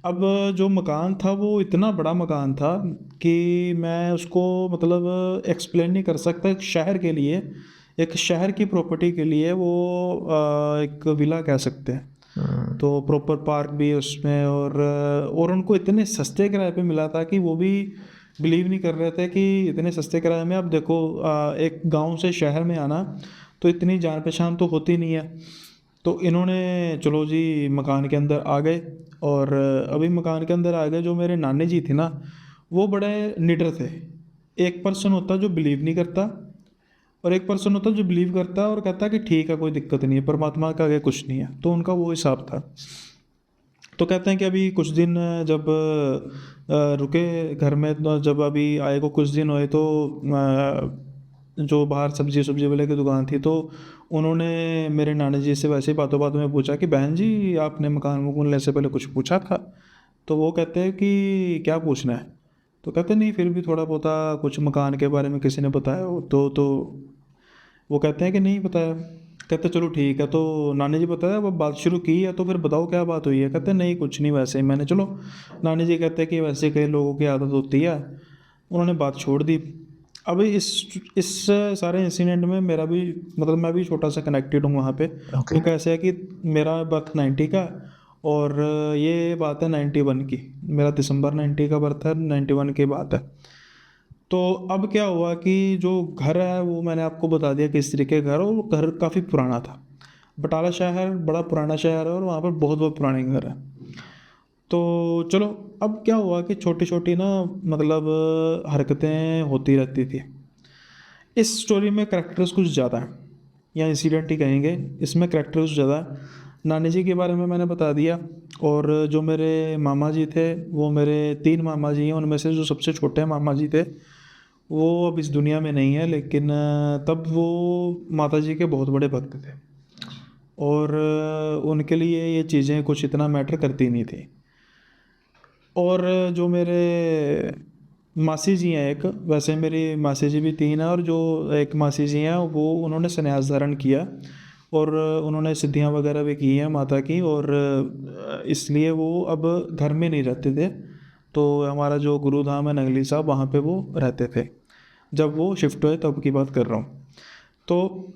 अब जो मकान था वो इतना बड़ा मकान था कि मैं उसको मतलब एक्सप्लेन नहीं कर सकता। एक शहर के लिए, एक शहर की प्रॉपर्टी के लिए वो एक विला कह सकते हैं। तो प्रॉपर पार्क भी उसमें, और उनको इतने सस्ते किराए पे मिला था कि वो भी बिलीव नहीं कर रहे थे कि इतने सस्ते किराए में। अब देखो एक गांव से शहर में आना तो इतनी जान पहचान तो होती नहीं है। तो इन्होंने चलो जी मकान के अंदर आ गए, और अभी मकान के अंदर आ गए। जो मेरे नानी जी थे ना, वो बड़े निडर थे। एक पर्सन होता जो बिलीव नहीं करता, और एक पर्सन होता जो बिलीव करता है और कहता है कि ठीक है, कोई दिक्कत नहीं है, परमात्मा का आगे कुछ नहीं है। तो उनका वो हिसाब था। तो कहते हैं कि अभी कुछ दिन जब रुके घर में, तो जब अभी आए को कुछ दिन हुए, तो जो बाहर सब्जी वाले की दुकान थी, तो उन्होंने मेरे नानी जी से वैसे ही बातों बातों में पूछा कि बहन जी आपने मकान लेने से पहले कुछ पूछा था? तो वो कहते हैं कि क्या पूछना है? तो कहते नहीं, फिर भी थोड़ा बहुत कुछ मकान के बारे में किसी ने बताया हो तो वो कहते हैं कि नहीं बताया। कहते चलो ठीक है। तो नानी जी बताया, वो बात शुरू की है, तो फिर बताओ क्या बात हुई है? कहते नहीं कुछ नहीं, वैसे ही मैंने, चलो। नानी जी कहते हैं कि वैसे कई लोगों की आदत होती है। उन्होंने बात छोड़ दी। अब इस सारे इंसिडेंट में मेरा भी मतलब मैं भी छोटा सा कनेक्टेड हूँ वहाँ पे। तो कैसे है कि मेरा बर्थ 90 का, और ये बात है 91 की। मेरा दिसंबर 90 का बर्थ है, 91 की बात है। तो अब क्या हुआ कि जो घर है वो मैंने आपको बता दिया किस तरीके का घर, और वो घर काफ़ी पुराना था। बटाला शहर बड़ा पुराना शहर है, और वहाँ पर बहुत बहुत पुराने घर हैं। तो चलो, अब क्या हुआ कि छोटी छोटी ना मतलब हरकतें होती रहती थी। इस स्टोरी में करैक्टर्स कुछ ज़्यादा हैं, या इंसिडेंट ही कहेंगे, इसमें करैक्टर्स ज़्यादा है। नानी जी के बारे में मैंने बता दिया, और जो मेरे मामा जी थे, वो मेरे 3 मामा जी हैं, उनमें से जो सबसे छोटे मामा जी थे वो अब इस दुनिया में नहीं है, लेकिन तब वो माता जी के बहुत बड़े भक्त थे, और उनके लिए ये चीज़ें कुछ इतना मैटर करती नहीं थी। और जो मेरे मासी जी हैं एक, वैसे मेरी मासी जी भी 3 हैं, और जो एक मासी जी हैं वो उन्होंने संन्यास धारण किया, और उन्होंने सिद्धियां वगैरह भी की हैं माता की, और इसलिए वो अब घर में नहीं रहते थे। तो हमारा जो गुरुधाम है नंगली साहब, वहाँ पे वो रहते थे। जब वो शिफ्ट हुए तब की बात कर रहा हूँ। तो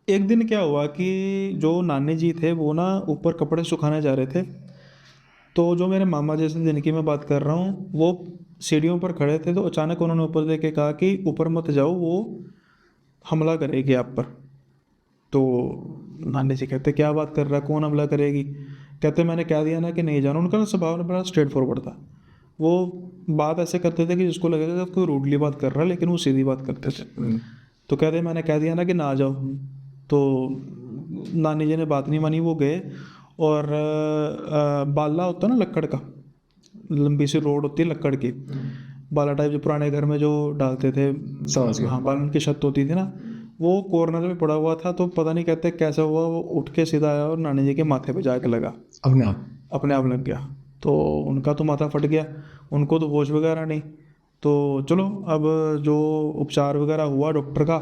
एक दिन क्या हुआ कि जो नानी जी थे वो ना ऊपर कपड़े सुखाने जा रहे थे। तो जो मेरे मामा जैसे जिनकी मैं बात कर रहा हूँ वो सीढ़ियों पर खड़े थे, तो अचानक उन्होंने ऊपर देख के कहा कि ऊपर मत जाओ, वो हमला करेगी आप पर। तो नानी जी कहते क्या बात कर रहा है, कौन हमला करेगी? कहते मैंने कह दिया ना कि नहीं जाना। उनका ना स्वभाव ना बड़ा स्ट्रेट फॉरवर्ड था। वो बात ऐसे करते थे कि जिसको लगेगा कि कोई रूडली बात कर रहा है, लेकिन वो सीधी बात करते थे। तो कहते मैंने कह दिया ना कि ना जाओ। तो नानी जी ने बात नहीं मानी, वो गए और बाला होता है ना लक्कड़ का, लंबी सी रोड होती है लक्कड़ की, बाला टाइप जो पुराने घर में जो डालते थे, हाँ बालन की छत होती थी ना, वो कॉर्नर में पड़ा हुआ था। तो पता नहीं कहते कैसा हुआ, वो उठ के सीधा आया और नानी जी के माथे पे जाके लगा, अपने आप लग गया। तो उनका तो माथा फट गया, उनको तो होश वगैरह नहीं। तो चलो अब जो उपचार वगैरह हुआ डॉक्टर का,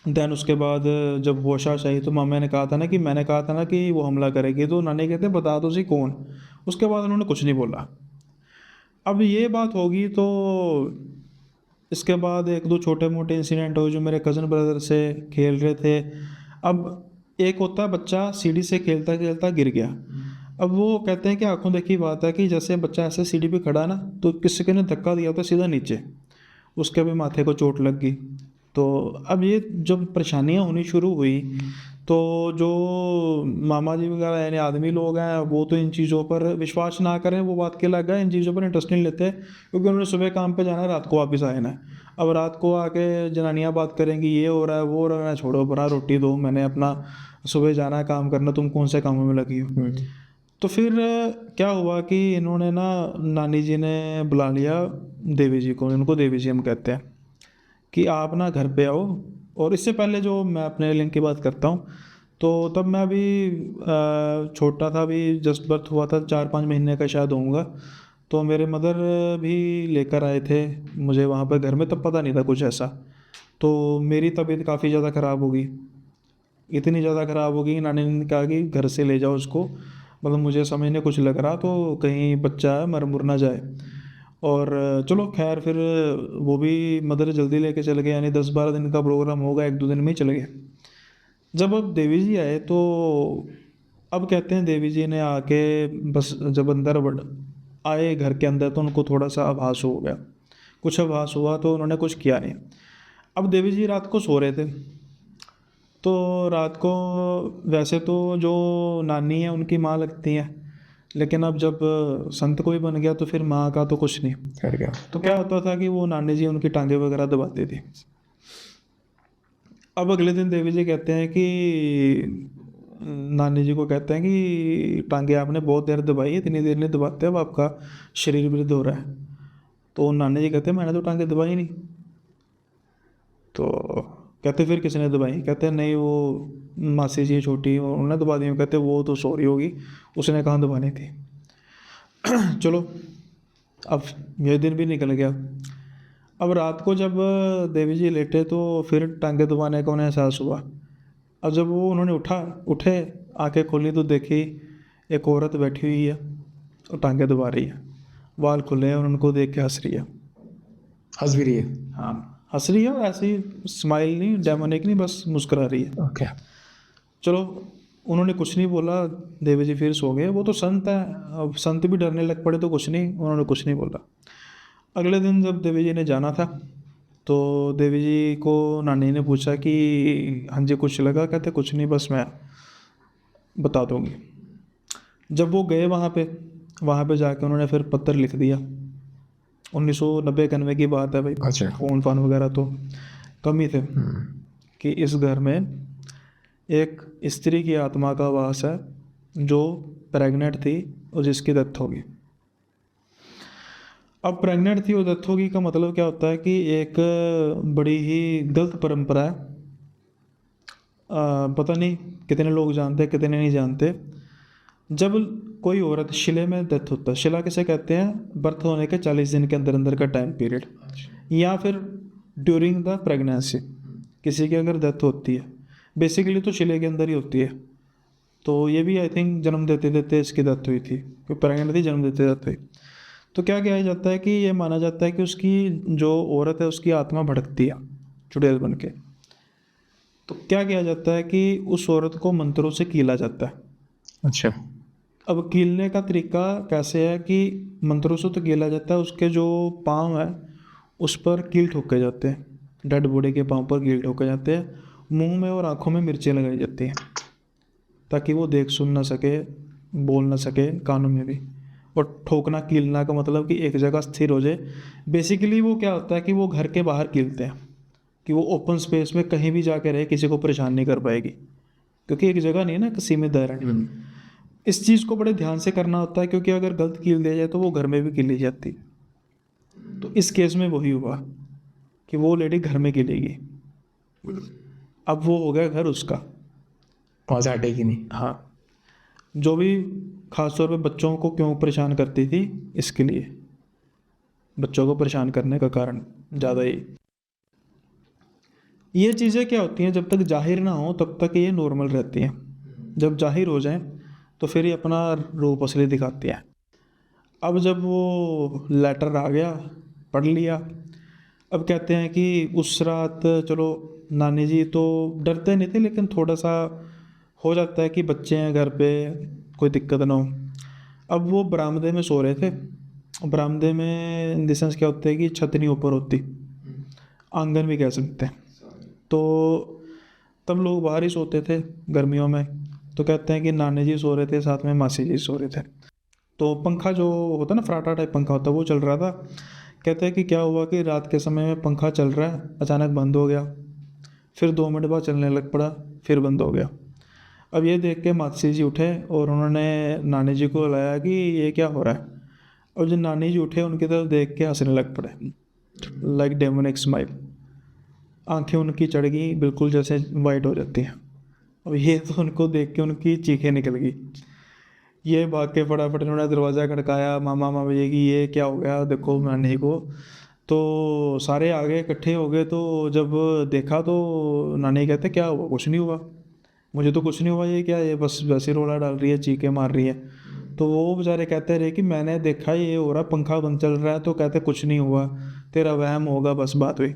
देन उसके बाद जब होश आश आई तो मामा ने कहा था ना कि मैंने कहा था ना कि वो हमला करेगी। तो नानी कहते बता दो सी कौन। उसके बाद उन्होंने कुछ नहीं बोला। अब ये बात होगी तो इसके बाद एक दो छोटे मोटे इंसिडेंट हुए जो मेरे कज़न ब्रदर से खेल रहे थे। अब एक होता बच्चा सीढ़ी से खेलता खेलता गिर गया। अब वो कहते हैं कि आंखों देखी बात है कि जैसे बच्चा ऐसे सीढ़ी पे खड़ा ना, तो किसी ने धक्का दिया तो सीधा नीचे, उसके भी माथे को चोट लग गई। तो अब ये जब परेशानियां होनी शुरू हुई तो जो मामा जी वगैरह यानी आदमी लोग हैं वो तो इन चीज़ों पर विश्वास ना करें, वो बात के लग गए, इन चीज़ों पर इंटरेस्ट नहीं लेते, क्योंकि उन्होंने सुबह काम पे जाना है, रात को वापस आना है। अब रात को आके जनानियाँ बात करेंगी ये हो रहा है वो हो रहा है, छोड़ो बरा रोटी दो, मैंने अपना सुबह जाना है काम करना, तुम कौन से कामों में लगी हो। तो फिर क्या हुआ कि इन्होंने ना नानी जी ने बुला लिया देवी जी को, इनको देवी जी हम कहते हैं, कि आप ना घर पे आओ। और इससे पहले जो मैं अपने लिंक की बात करता हूँ, तो तब मैं अभी छोटा था, अभी जस्ट बर्थ हुआ था, 4-5 महीने का शायद होऊंगा। तो मेरे मदर भी लेकर आए थे मुझे वहाँ पर घर में, तब पता नहीं था कुछ ऐसा। तो मेरी तबीयत काफ़ी ज़्यादा ख़राब हो गई, इतनी ज़्यादा ख़राब हो गई, नानी ने कहा कि घर से ले जाओ उसको, मतलब मुझे समझने कुछ लग रहा तो कहीं बच्चा है मर मुर ना जाए। और चलो खैर फिर वो भी मदर जल्दी लेके चले गए, यानी 10-12 दिन का प्रोग्राम होगा, 1-2 दिन में ही चले गए। जब अब देवी जी आए तो अब कहते हैं देवी जी ने आके बस जब अंदर आए घर के अंदर तो उनको थोड़ा सा आभास हो गया, कुछ आभास हुआ, तो उन्होंने कुछ किया नहीं। अब देवी जी रात को सो रहे थे, तो रात को वैसे तो जो नानी है उनकी माँ लगती हैं, लेकिन अब जब संत कोई बन गया तो फिर माँ का तो कुछ नहीं कर गया। तो क्या होता था कि वो नानी जी उनकी टांगे वगैरह दबाती थी। अब अगले दिन देवी जी कहते हैं कि नानी जी को कहते हैं कि टांगे आपने बहुत देर दबाई, इतनी देर नहीं दबाते, अब आपका शरीर वृद्ध हो रहा है। तो नानी जी कहते हैं मैंने तो टांगे दबाई नहीं। तो कहते फिर किसने दबाई? कहते हैं नहीं वो मासी जी छोटी उन्होंने दबा दी। कहते वो तो सो रही होगी, उसने कहाँ दबानी थी। चलो अब ये दिन भी निकल गया। अब रात को जब देवी जी लेटे तो फिर टांगे दबाने का उन्हें एहसास हुआ। अब जब वो उन्होंने उठे आंखें खोली तो देखी एक औरत बैठी हुई है और टांगे दबा रही है, बाल खुले हैं और उनको देख के हंस रही है। हंस भी रही है? हाँ हंस रही है, ऐसी स्माइल नहीं, डेमोनिक नहीं, बस मुस्कुरा रही है। ओके। चलो उन्होंने कुछ नहीं बोला, देवी जी फिर सो गए। वो तो संत है, अब संत भी डरने लग पड़े तो कुछ नहीं, उन्होंने कुछ नहीं बोला। अगले दिन जब देवी जी ने जाना था तो देवी जी को नानी ने पूछा कि हाँ जी कुछ लगा? कहते कुछ नहीं, बस मैं बता दूँगी। जब वो गए वहाँ पे जाके उन्होंने फिर पत्र लिख दिया। 1990-91 की बात है भाई, अच्छा। फ़ोन फान वगैरह तो कम ही थे। कि इस घर में एक स्त्री की आत्मा का वास है जो प्रेग्नेंट थी और जिसकी डेथ होगी। अब प्रेग्नेंट थी और डेथ होगी का मतलब क्या होता है कि एक बड़ी ही गलत परंपरा है। पता नहीं कितने लोग जानते हैं कितने नहीं जानते। जब कोई औरत शिले में डेथ होता है, शिला किसे कहते हैं? बर्थ होने के 40 दिन के अंदर अंदर का टाइम पीरियड, या फिर ड्यूरिंग द प्रेगनेंसी किसी की अगर डेथ होती है, बेसिकली तो शिले के अंदर ही होती है। तो ये भी आई थिंक जन्म देते देते इसकी डेथ हुई थी, कोई प्रेगनेंट थी, जन्म देते डेथ हुई। तो क्या किया जाता है कि ये माना जाता है कि उसकी जो औरत है उसकी आत्मा भड़कती है चुड़ैल बन के। तो क्या किया जाता है कि उस औरत को मंत्रों से कीला जाता है। अच्छा। अब कीलने का तरीका कैसे है कि मंत्रों से तो कीला जाता है, उसके जो पाँव है उस पर कील ठोके जाते हैं, डेड बॉडी के पाँव पर कील ठोके जाते हैं, मुंह में और आँखों में मिर्चें लगाई जाती हैं ताकि वो देख सुन ना सके, बोल ना सके, कानों में भी। और ठोकना कीलना का मतलब कि एक जगह स्थिर हो जाए। बेसिकली वो क्या होता है कि वो घर के बाहर कीलते हैं कि वो ओपन स्पेस में कहीं भी जाके रहे, किसी को परेशान नहीं कर पाएगी, क्योंकि एक जगह नहीं है ना, सीमित दायरा नहीं। इस चीज़ को बड़े ध्यान से करना होता है, क्योंकि अगर गलत कील दिया जाए तो वो घर में भी कीली जाती है। तो इस केस में वही हुआ कि वो लेडी घर में कीलेगी। अब वो हो गया घर उसका, वहाँ से हटेगी नहीं। हाँ। जो भी खासतौर पे बच्चों को क्यों परेशान करती थी, इसके लिए, बच्चों को परेशान करने का कारण ज़्यादा ही। ये चीज़ें क्या होती हैं, जब तक जाहिर ना हो तब तक ये नॉर्मल रहती हैं, जब जाहिर हो जाएं तो फिर ये अपना रूप असली दिखाती है। अब जब वो लेटर आ गया, पढ़ लिया, अब कहते हैं कि उस रात चलो नानी जी तो डरते नहीं थे, लेकिन थोड़ा सा हो जाता है कि बच्चे हैं घर पे, कोई दिक्कत ना हो। अब वो बरामदे में सो रहे थे। बरामदे में इन द सेंस क्या होता है कि छत नहीं ऊपर होती, आंगन भी कह सकते हैं। तो तब लोग बाहर ही सोते थे गर्मियों में। तो कहते हैं कि नानी जी सो रहे थे, साथ में मासी जी सो रहे थे। तो पंखा जो होता है ना, फराटा टाइप पंखा होता है, वो चल रहा था। कहते हैं कि क्या हुआ कि रात के समय में पंखा चल रहा है, अचानक बंद हो गया, फिर 2 मिनट बाद चलने लग पड़ा, फिर बंद हो गया। अब ये देख के मासी जी उठे और उन्होंने नानी जी को बुलाया कि ये क्या हो रहा है। और जब नानी जी उठे, उनकी तरफ देख के हंसने लग पड़े, लाइक डेमोनिक स्माइल। आंखें उनकी चढ़ गई, बिल्कुल जैसे वाइट हो जाती हैं। अब ये तो उनको देख के उनकी चीखें निकल गई। ये भाग के फटाफट उन्होंने दरवाज़ा खड़काया, मामा मामा जी की ये क्या हो गया, देखो नानी को। तो सारे आ गए, इकट्ठे हो गए। तो जब देखा तो नानी कहते क्या हुआ, कुछ नहीं हुआ, मुझे तो कुछ नहीं हुआ, ये क्या, ये बस वैसे रोला डाल रही है, चीखें मार रही है। तो वो बेचारे कहते रहे कि मैंने देखा ये हो रहा, पंखा बंद चल रहा है। तो कहते कुछ नहीं हुआ, तेरा वहम होगा, बस बात हुई।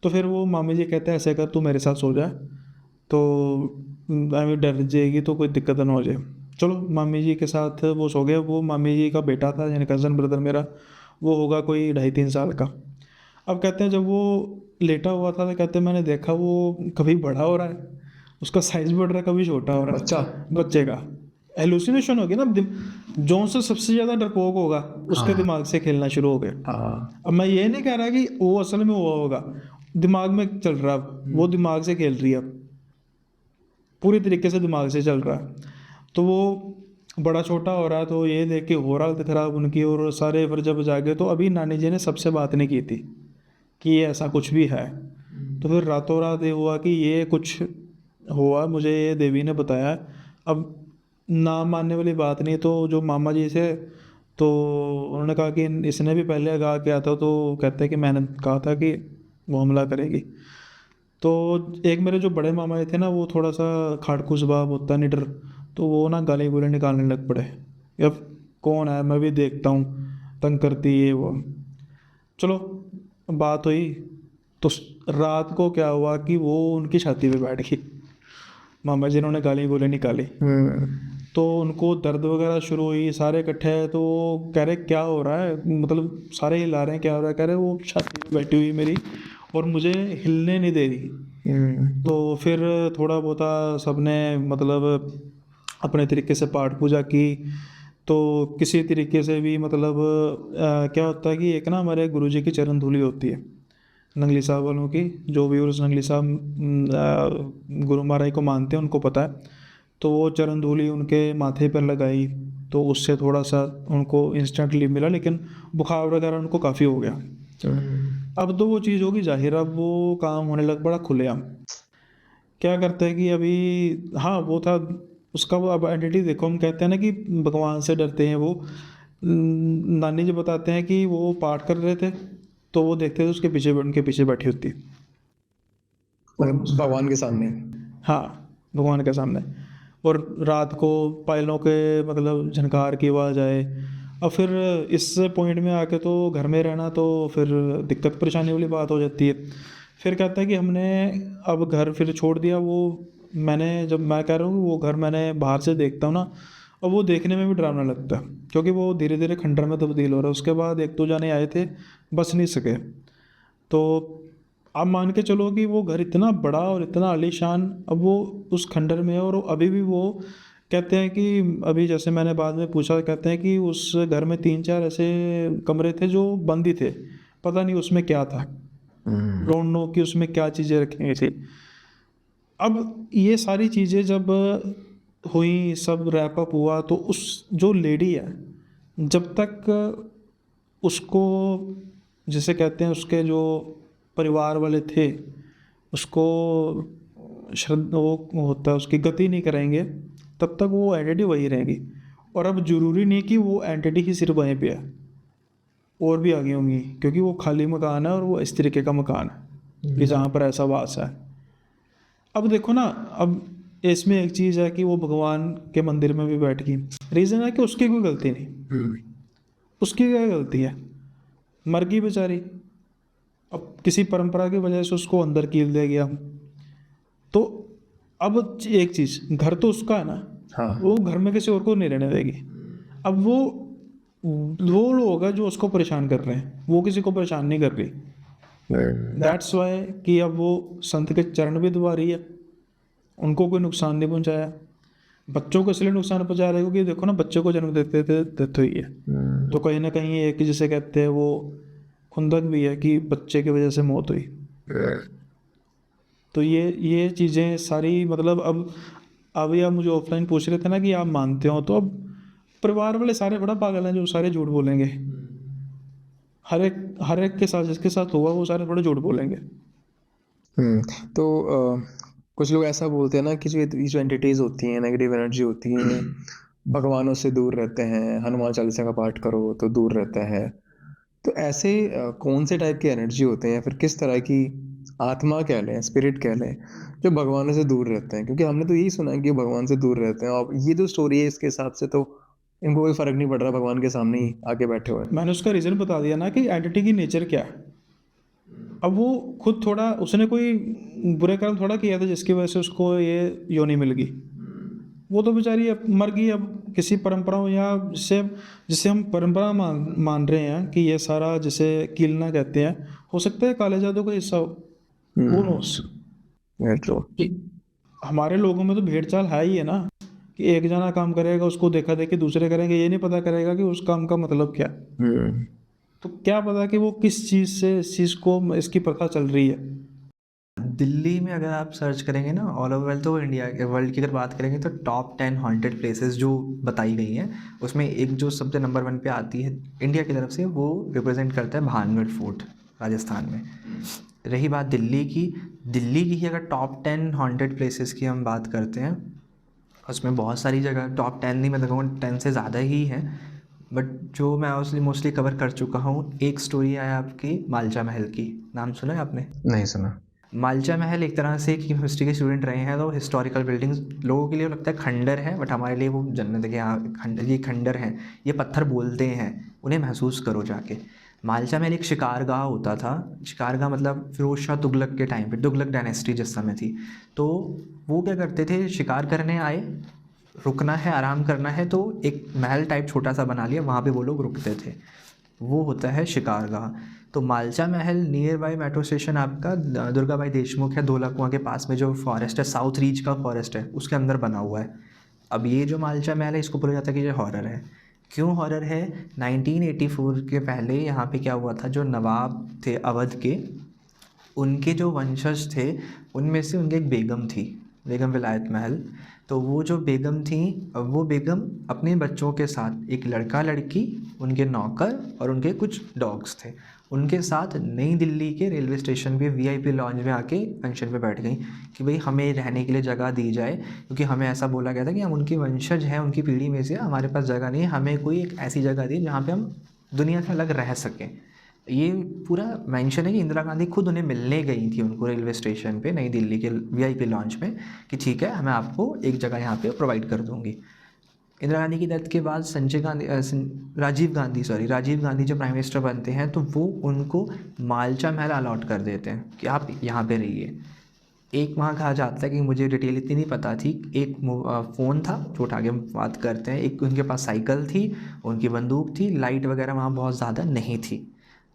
तो फिर वो मामी जी कहते हैं ऐसे कर, तू मेरे साथ सो जा, तो अभी डर जाएगी तो कोई दिक्कत ना हो जाए। चलो मामी जी के साथ वो सो गए। वो मामी जी का बेटा था, यानी कज़न ब्रदर मेरा, वो होगा कोई 2.5-3 साल का। अब कहते हैं जब वो लेटा हुआ था तो कहते हैं मैंने देखा वो कभी बड़ा हो रहा है, उसका साइज बढ़ रहा है, कभी छोटा हो रहा है। बच्चे का एलुसिनेशन हो गया ना, जो से सबसे ज़्यादा डरपोक होगा उसके दिमाग से खेलना शुरू हो गया। अब मैं ये नहीं कह रहा कि वो असल में हुआ होगा, दिमाग में चल रहा, वो दिमाग से खेल रही है, पूरी तरीके से दिमाग से चल रहा है। तो वो बड़ा छोटा हो रहा है, तो ये देख के हो रहा था खराब उनकी। और सारे फिर जब जागे तो अभी नानी जी ने सबसे बात नहीं की थी कि ये ऐसा कुछ भी है। तो फिर रातों रात ये हुआ कि ये कुछ हुआ, मुझे ये देवी ने बताया। अब ना मानने वाली बात नहीं। तो जो मामा जी से, तो उन्होंने कहा कि इसने भी पहले कहा किया था। तो कहते हैं कि मैंने कहा था कि वो हमला करेगी। तो एक मेरे जो बड़े मामा थे ना, वो थोड़ा सा खाड़कू स्वभाव होता है, निडर। तो वो ना गाली गुली निकालने लग पड़े, अब कौन है, मैं भी देखता हूँ, तंग करती है वो। चलो बात हुई। तो रात को क्या हुआ कि वो उनकी छाती पे बैठ गई, मामा जी ने गाली गुली निकाली। तो उनको दर्द वगैरह शुरू हुई, सारे इकट्ठे। तो कह रहे क्या हो रहा है, मतलब सारे हिला रहे हैं, क्या हो रहा है। कह रहे वो छाती पे बैठी हुई मेरी और मुझे हिलने नहीं दे रही। तो फिर थोड़ा बहुत सबने मतलब अपने तरीके से पाठ पूजा की। तो किसी तरीके से भी मतलब क्या होता है कि एक ना हमारे गुरुजी की चरण धूली होती है, नंगली साहब वालों की, जो भी उस नंगली साहब गुरु महाराज को मानते हैं उनको पता है। तो वो चरण धूली उनके माथे पर लगाई, तो उससे थोड़ा सा उनको इंस्टेंटली मिला, लेकिन बुखार वगैरह उनको काफ़ी हो गया। अब तो वो चीज़ होगी जाहिर, अब वो काम होने लग पड़ा खुलेआम। क्या करते हैं कि अभी, हाँ वो था उसका, वो अब आइडेंटिटी देखो, हम कहते हैं ना कि भगवान से डरते हैं वो। नानी जी बताते हैं कि वो पाठ कर रहे थे, तो वो देखते थे उसके पीछे, उनके पीछे बैठी होती, भगवान के सामने। हाँ भगवान के सामने। और रात को पायलों के मतलब झनकार की आवाज़ आए, अब फिर इस पॉइंट में आके तो घर में रहना तो फिर दिक्कत परेशानी वाली बात हो जाती है। फिर कहता है कि हमने अब घर फिर छोड़ दिया। वो मैंने जब मैं कह रहा हूँ वो घर मैंने बाहर से देखता हूँ ना, अब वो देखने में भी डरावना लगता है, क्योंकि वो धीरे धीरे खंडर में तब्दील हो रहा है। उसके बाद 1-2 जाने आए थे, बस नहीं सके। तो आप मान के चलो कि वो घर इतना बड़ा और इतना आलीशान, अब वो उस खंडर में है। और अभी भी वो कहते हैं कि अभी जैसे मैंने बाद में पूछा, कहते हैं कि उस घर में 3-4 ऐसे कमरे थे जो बंद ही थे, पता नहीं उसमें क्या था, डोंट नो कि उसमें क्या चीज़ें रखी गई थी। अब ये सारी चीज़ें जब हुई, सब रैप अप हुआ, तो उस जो लेडी है, जब तक उसको जैसे कहते हैं उसके जो परिवार वाले थे उसको श्रद्धा वो होता है उसकी गति नहीं करेंगे, तब तक वो एंटिटी वही रहेगी। और अब ज़रूरी नहीं कि वो एंटिटी ही सिर्फ वहीं पे है, और भी आगे होंगी, क्योंकि वो खाली मकान है और वो इस तरीके का मकान है कि जहाँ पर ऐसा वास है। अब देखो ना, अब इसमें एक चीज़ है कि वो भगवान के मंदिर में भी बैठ गई। रीज़न है कि उसकी कोई गलती नहीं, उसकी क्या गलती है, मर गई बेचारी। अब किसी परंपरा की वजह से उसको अंदर कील दिया गया। तो अब एक चीज़, घर तो उसका है ना, हाँ। वो घर में किसी और को नहीं रहने देगी। अब वो लोग हैं जो उसको परेशान कर रहे हैं, वो किसी को परेशान नहीं कर रही। दैट्स वाई कि अब वो संत के चरण भी दबा रही है, उनको कोई नुकसान नहीं पहुंचाया। बच्चों को इसलिए नुकसान पहुंचा रहे हो कि देखो ना, बच्चों को जन्म देते थे डेथ हुई है, तो कहीं ना कहीं एक जिसे कहते हैं वो खुंदक भी है कि बच्चे की वजह से मौत हुई। तो ये चीज़ें सारी, मतलब अब आप मुझे ऑफलाइन पूछ रहे थे ना कि आप मानते हो, तो अब परिवार वाले सारे बड़ा पागल हैं जो सारे झूठ बोलेंगे। हर एक के साथ जिसके साथ हुआ वो सारे बड़े झूठ बोलेंगे। तो कुछ लोग ऐसा बोलते हैं ना कि जो एंटिटीज़ होती हैं, नेगेटिव एनर्जी होती हैं, भगवानों से दूर रहते हैं, हनुमान चालीसा का पाठ करो तो दूर रहता है। तो ऐसे कौन से टाइप के एनर्जी होते हैं, या फिर किस तरह की आत्मा कह लें, स्पिरिट कह लें, जो भगवानों से दूर रहते हैं? क्योंकि हमने तो यही सुना है कि भगवान से दूर रहते हैं, और ये जो स्टोरी है इसके हिसाब से तो इनको कोई फ़र्क नहीं पड़ रहा, भगवान के सामने ही आके बैठे हुए हैं। मैंने उसका रीज़न बता दिया ना कि एंटिटी की नेचर क्या है। अब वो खुद थोड़ा, उसने कोई बुरे कर्म थोड़ा किया था जिसकी वजह से उसको ये योनि मिल गई। वो तो बेचारी अब मर गई। अब किसी परंपराओं या जिसे हम परंपरा मान रहे हैं कि ये सारा जिसे कीलना कहते हैं, हो सकता है काले जादू का हिस्सा हो। वो नोस हमारे लोगों में तो भेड़ चाल है ही है ना, कि एक जना काम करेगा उसको देखा देखी दूसरे करेंगे, ये नहीं पता करेगा कि उस काम का मतलब क्या। तो क्या पता कि वो किस चीज़ से इस चीज़ को इसकी प्रथा चल रही है। दिल्ली में अगर आप सर्च करेंगे ना, ऑल ओवर तो इंडिया वर्ल्ड की अगर बात करेंगे तो टॉप 10 हॉन्टेड प्लेसेस जो बताई गई हैं, उसमें एक जो सबसे नंबर 1 पे आती है इंडिया की तरफ से, वो रिप्रेजेंट करता है भानगढ़ फोर्ट राजस्थान में। रही बात दिल्ली की ही अगर टॉप 10 हॉन्टेड प्लेसेस की हम बात करते हैं, उसमें बहुत सारी जगह, टॉप 10 नहीं, मैं कहूँगा 10 से ज़्यादा ही हैं, बट जो मैं मोस्टली कवर कर चुका हूँ। एक स्टोरी है आपकी मालचा महल की, नाम सुना है आपने? नहीं सुना। मालचा महल एक तरह से कि हिस्ट्री के स्टूडेंट रहे हैं तो हिस्टोरिकल बिल्डिंग्स लोगों के लिए लगता है खंडर है, बट हमारे लिए वो जन्नत है कि हाँ ये खंडर हैं, ये पत्थर बोलते हैं, उन्हें महसूस करो जाके। मालचा महल एक शिकारगाह होता था। शिकारगाह मतलब फिरोज शाह तुगलक के टाइम पे, तुगलक डायनेस्टी जिस समय थी, तो वो क्या करते थे, शिकार करने आए, रुकना है, आराम करना है, तो एक महल टाइप छोटा सा बना लिया, वहाँ पे वो लोग रुकते थे। वो होता है शिकारगाह। तो मालचा महल नियर बाय मेट्रो स्टेशन आपका दुर्गा भाई देशमुख है, धोला कुआं के पास में जो फॉरेस्ट है, साउथ रीच का फॉरेस्ट है, उसके अंदर बना हुआ है। अब ये जो मालचा महल है, इसको बोला जाता है कि ये हॉरर है। क्यों हॉरर है? 1984 के पहले यहाँ पे क्या हुआ था, जो नवाब थे अवध के, उनके जो वंशज थे उनमें से उनकी एक बेगम थी, बेगम विलायत महल। तो वो जो बेगम थी, वो बेगम अपने बच्चों के साथ, एक लड़का लड़की, उनके नौकर और उनके कुछ डॉग्स थे, उनके साथ नई दिल्ली के रेलवे स्टेशन पे VIP लॉन्ज में आके फंक्शन पे बैठ गई कि भाई हमें रहने के लिए जगह दी जाए, क्योंकि हमें ऐसा बोला गया था कि हम उनके वंशज हैं, उनकी पीढ़ी में से, हमारे पास जगह नहीं है, हमें कोई एक ऐसी जगह दी जहाँ पे हम दुनिया से अलग रह सकें। ये पूरा मेंशन है कि इंदिरा गांधी खुद उन्हें मिलने गई थी उनको रेलवे स्टेशन पे नई दिल्ली के VIP लॉन्च में कि ठीक है, मैं आपको एक जगह यहाँ पे प्रोवाइड कर दूँगी। इंदिरा गांधी की डेथ के बाद राजीव गांधी जो प्राइम मिनिस्टर बनते हैं तो वो उनको मालचा महल अलॉट कर देते हैं कि आप यहाँ पे रहिए। एक वहाँ कहा जाता है कि मुझे डिटेल इतनी नहीं पता थी, एक फ़ोन था जो उठा के बात करते हैं, एक उनके पास साइकिल थी, उनकी बंदूक थी, लाइट वगैरह वहाँ बहुत ज़्यादा नहीं थी।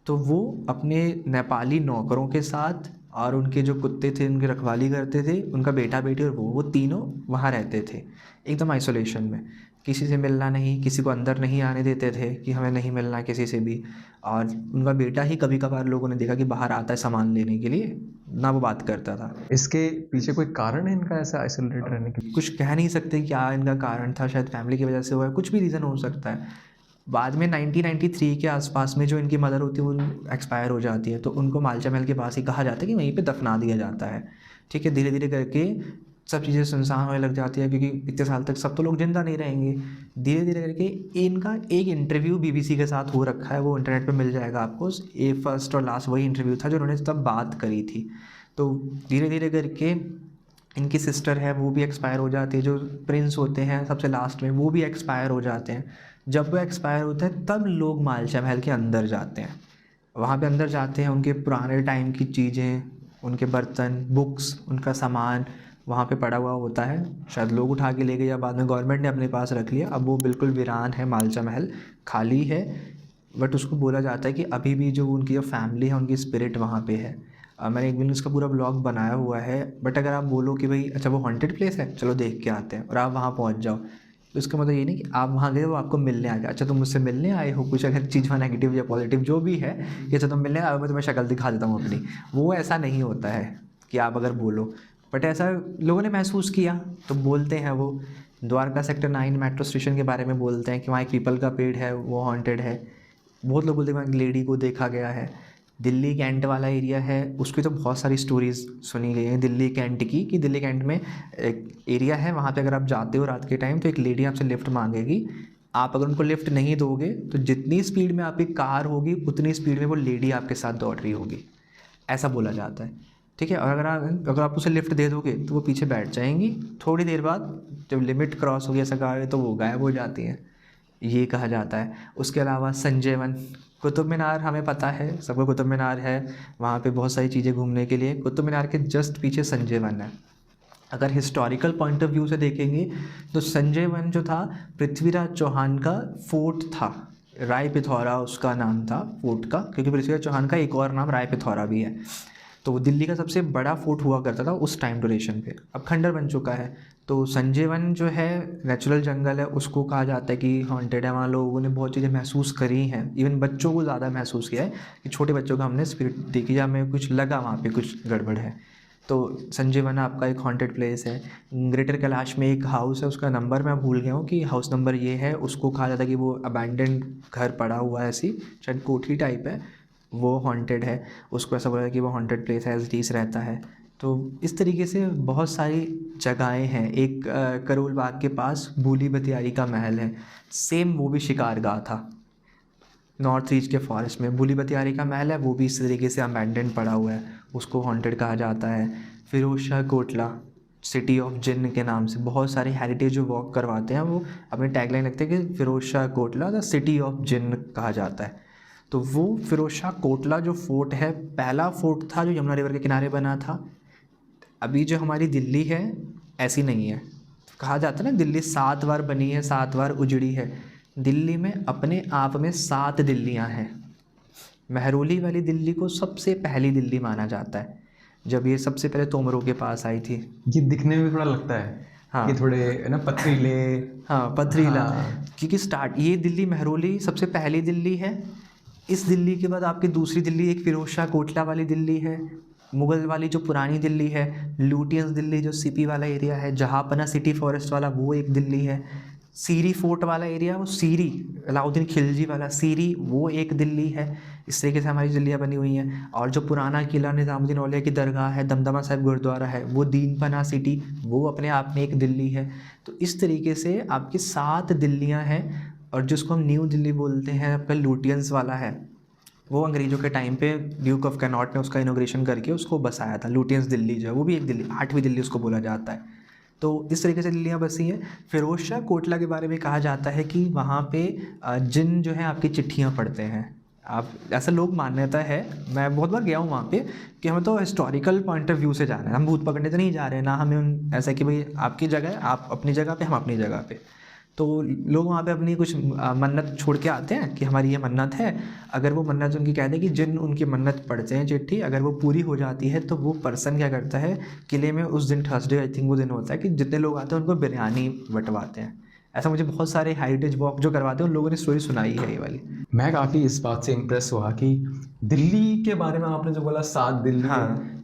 तो वो अपने नेपाली नौकरों के साथ और उनके जो कुत्ते थे उनकी रखवाली करते थे, उनका बेटा बेटी और वो तीनों वहाँ रहते थे एकदम आइसोलेशन में, किसी से मिलना नहीं, किसी को अंदर नहीं आने देते थे कि हमें नहीं मिलना किसी से भी। और उनका बेटा ही कभी कभार लोगों ने देखा कि बाहर आता है सामान लेने के लिए, ना वो बात करता था। इसके पीछे कोई कारण है इनका ऐसा आइसोलेटेड रहने के? कुछ कह नहीं सकते क्या इनका कारण था, शायद फैमिली की वजह से हुआ है, कुछ भी रीज़न हो सकता है। बाद में 1993 के आसपास में जो इनकी मदर होती है वो एक्सपायर हो जाती है, तो उनको मालचा महल के पास ही कहा जाता है कि वहीं पे दफना दिया जाता है। ठीक है, धीरे धीरे करके सब चीज़ें सुनसान होने लग जाती है क्योंकि इतने साल तक सब तो लोग जिंदा नहीं रहेंगे। धीरे धीरे करके इनका एक इंटरव्यू BBC के साथ हो रखा है, वो इंटरनेट पे मिल जाएगा आपको। फर्स्ट और लास्ट वही इंटरव्यू था जो उन्होंने तब बात करी थी। तो धीरे धीरे करके इनकी सिस्टर है वो भी एक्सपायर हो जाती है, जो प्रिंस होते हैं सबसे लास्ट में वो भी एक्सपायर हो जाते हैं। जब वो एक्सपायर होते हैं तब लोग मालचा महल के अंदर जाते हैं, वहाँ पे अंदर जाते हैं, उनके पुराने टाइम की चीज़ें, उनके बर्तन, बुक्स, उनका सामान वहाँ पे पड़ा हुआ होता है। शायद लोग उठा के ले गए या बाद में गवर्नमेंट ने अपने पास रख लिया। अब वो बिल्कुल वीरान है, मालचा महल खाली है, बट उसको बोला जाता है कि अभी भी जो उनकी जो फैमिली है उनकी स्पिरिट वहाँ पे है। मैंने एक दिन उसका पूरा ब्लॉग बनाया हुआ है, बट अगर आप बोलो कि भाई अच्छा वो हॉन्टेड प्लेस है चलो देख के आते हैं और आप वहाँ पहुँच जाओ, तो इसका मतलब ये नहीं कि आप वहाँ गए वो आपको मिलने आ गया। अच्छा तुम मुझसे मिलने आए हो, कुछ अगर चीज़ में नेगेटिव या पॉजिटिव जो भी है कि अच्छा तुम मिलने आए हो, मैं तुम्हें शक्ल दिखा देता हूँ अपनी, वो ऐसा नहीं होता है कि आप अगर बोलो। बट ऐसा लोगों ने महसूस किया तो बोलते हैं। वो द्वारका सेक्टर 9 मेट्रो स्टेशन के बारे में बोलते हैं कि वहाँ एक पीपल का पेड़ है वो हॉन्टेड है। बहुत लोग बोलते हैं वहाँ एक लेडी को देखा गया है। दिल्ली कैंट वाला एरिया है, उसकी तो बहुत सारी स्टोरीज़ सुनी गई हैं दिल्ली कैंट की, कि दिल्ली कैंट में एक एरिया है वहाँ पे अगर आप जाते हो रात के टाइम तो एक लेडी आपसे लिफ्ट मांगेगी। आप अगर उनको लिफ्ट नहीं दोगे तो जितनी स्पीड में आपकी कार होगी उतनी स्पीड में वो लेडी आपके साथ दौड़ रही होगी, ऐसा बोला जाता है। ठीक है, और अगर आप उसे लिफ्ट दे दोगे तो वो पीछे बैठ जाएंगी, थोड़ी देर बाद जब लिमिट क्रॉस होगी ऐसा कहा है तो वो गायब हो जाती हैं, ये कहा जाता है। उसके अलावा संजय वन, कुतुब मीनार हमें पता है सबको, कुतुब मीनार है, वहाँ पे बहुत सारी चीज़ें घूमने के लिए। कुतुब मीनार के जस्ट पीछे संजय वन है। अगर हिस्टोरिकल पॉइंट ऑफ व्यू से देखेंगे तो संजय वन जो था पृथ्वीराज चौहान का फोर्ट था, राय पिथौरा उसका नाम था फोर्ट का, क्योंकि पृथ्वीराज चौहान का एक और नाम राय पिथौरा भी है। तो वो दिल्ली का सबसे बड़ा फोर्ट हुआ करता था उस टाइम ड्यूरेशन पे, अब खंडर बन चुका है। तो संजय वन जो है नेचुरल जंगल है, उसको कहा जाता है कि हॉन्टेड है, वहाँ लोगों ने बहुत चीज़ें महसूस करी हैं, इवन बच्चों को ज़्यादा महसूस किया है कि छोटे बच्चों का हमने स्पिरिट देखी या हमें कुछ लगा वहाँ पे कुछ गड़बड़ है। तो संजय वन आपका एक हॉन्टेड प्लेस है। ग्रेटर कैलाश में एक हाउस है, उसका नंबर मैं भूल गया हूँ कि हाउस नंबर ये है, उसको कहा जाता है कि वो अबैंडन्ड घर पड़ा हुआ है, ऐसी शायद कोठी टाइप है, वो हॉन्टेड है, उसको ऐसा बोला है कि वो हॉन्टेड प्लेस है, एज इट इज़ रहता है। तो इस तरीके से बहुत सारी जगहें हैं। एक करोल बाग के पास भूली बतियारी का महल है, सेम वो भी शिकारगाह था नॉर्थ ईस्ट के फॉरेस्ट में। भूली बतियारी का महल है, वो भी इस तरीके से अबैंडन पड़ा हुआ है, उसको हॉन्टेड कहा जाता है। फिरोज शाह कोटला सिटी ऑफ जिन्न के नाम से बहुत सारे हेरिटेज जो वॉक करवाते हैं वो अपने टैगलाइन रखते हैं कि Firoz Shah Kotla the city of जिन्न कहा जाता है। तो वो फिरोज शाह कोटला जो फोर्ट है पहला फोर्ट था जो यमुना रिवर के किनारे बना था। अभी जो हमारी दिल्ली है ऐसी नहीं है, कहा जाता है ना दिल्ली 7 बार बनी है 7 बार उजड़ी है। दिल्ली में अपने आप में 7 दिल्लियां हैं। महरौली वाली दिल्ली को सबसे पहली दिल्ली माना जाता है, जब ये सबसे पहले तोमरों के पास आई थी। ये दिखने में थोड़ा लगता है हाँ, ये थोड़े ना पथरीले, हाँ पथरीला, हाँ। क्योंकि ये दिल्ली महरौली सबसे पहली दिल्ली है। इस दिल्ली के बाद आपकी दूसरी दिल्ली एक फिरोज शाह कोटला वाली दिल्ली है। मुग़ल वाली जो पुरानी दिल्ली है, लुटियंस दिल्ली जो सीपी वाला एरिया है, जहांपना सिटी फॉरेस्ट वाला वो एक दिल्ली है। सीरी फोर्ट वाला एरिया वो सीरी अलाउद्दीन खिलजी वाला सीरी वो एक दिल्ली है। इस तरीके से हमारी दिल्लियाँ बनी हुई हैं। और जो पुराना किला निज़ामुद्दीन औलिया की दरगाह है, दमदमा साहिब गुरुद्वारा है, वो दीनपना सिटी वो अपने आप में एक दिल्ली है। तो इस तरीके से आपकी 7 दिल्लियाँ हैं। और जिसको हम न्यू दिल्ली बोलते हैं आपका लुटियंस वाला है, वो अंग्रेज़ों के टाइम पे ड्यूक ऑफ कैनॉट ने उसका इनॉग्रेशन करके उसको बसाया था। लुटियंस दिल्ली जो है वो भी एक दिल्ली, 8वीं दिल्ली उसको बोला जाता है। तो इस तरीके से दिल्लियाँ बसी हैं। फिरोज शाह कोटला के बारे में कहा जाता है कि वहाँ पे जिन जो है आपकी चिट्ठियाँ पढ़ते हैं। आप ऐसा लोग मान्यता है, मैं बहुत बार गया हूँ वहाँ पे, कि हमें तो हिस्टोरिकल पॉइंट ऑफ व्यू से जाना है, हम भूत पकड़ने तो नहीं जा रहे हैं ना, हमें ऐसा कि भाई आपकी जगह है, आप अपनी जगह पे, हम अपनी जगह पे। तो लोग वहाँ पे अपनी कुछ मन्नत छोड़ के आते हैं कि हमारी ये मन्नत है। अगर वो मन्नत उनकी कहते हैं कि जिन उनकी मन्नत पढ़ते हैं चिट्ठी, अगर वो पूरी हो जाती है तो वो पर्सन क्या करता है, किले में उस दिन थर्सडे आई थिंक वो दिन होता है कि जितने लोग आते हैं उनको बिरयानी बंटवाते हैं। ऐसा मुझे बहुत सारे हेरिटेज वॉक जो करवाते हैं उन लोगों ने स्टोरी सुनाई है ये वाली। मैं काफ़ी इस बात से इम्प्रेस हुआ कि दिल्ली के बारे में आपने जो बोला 7 दिल्ली,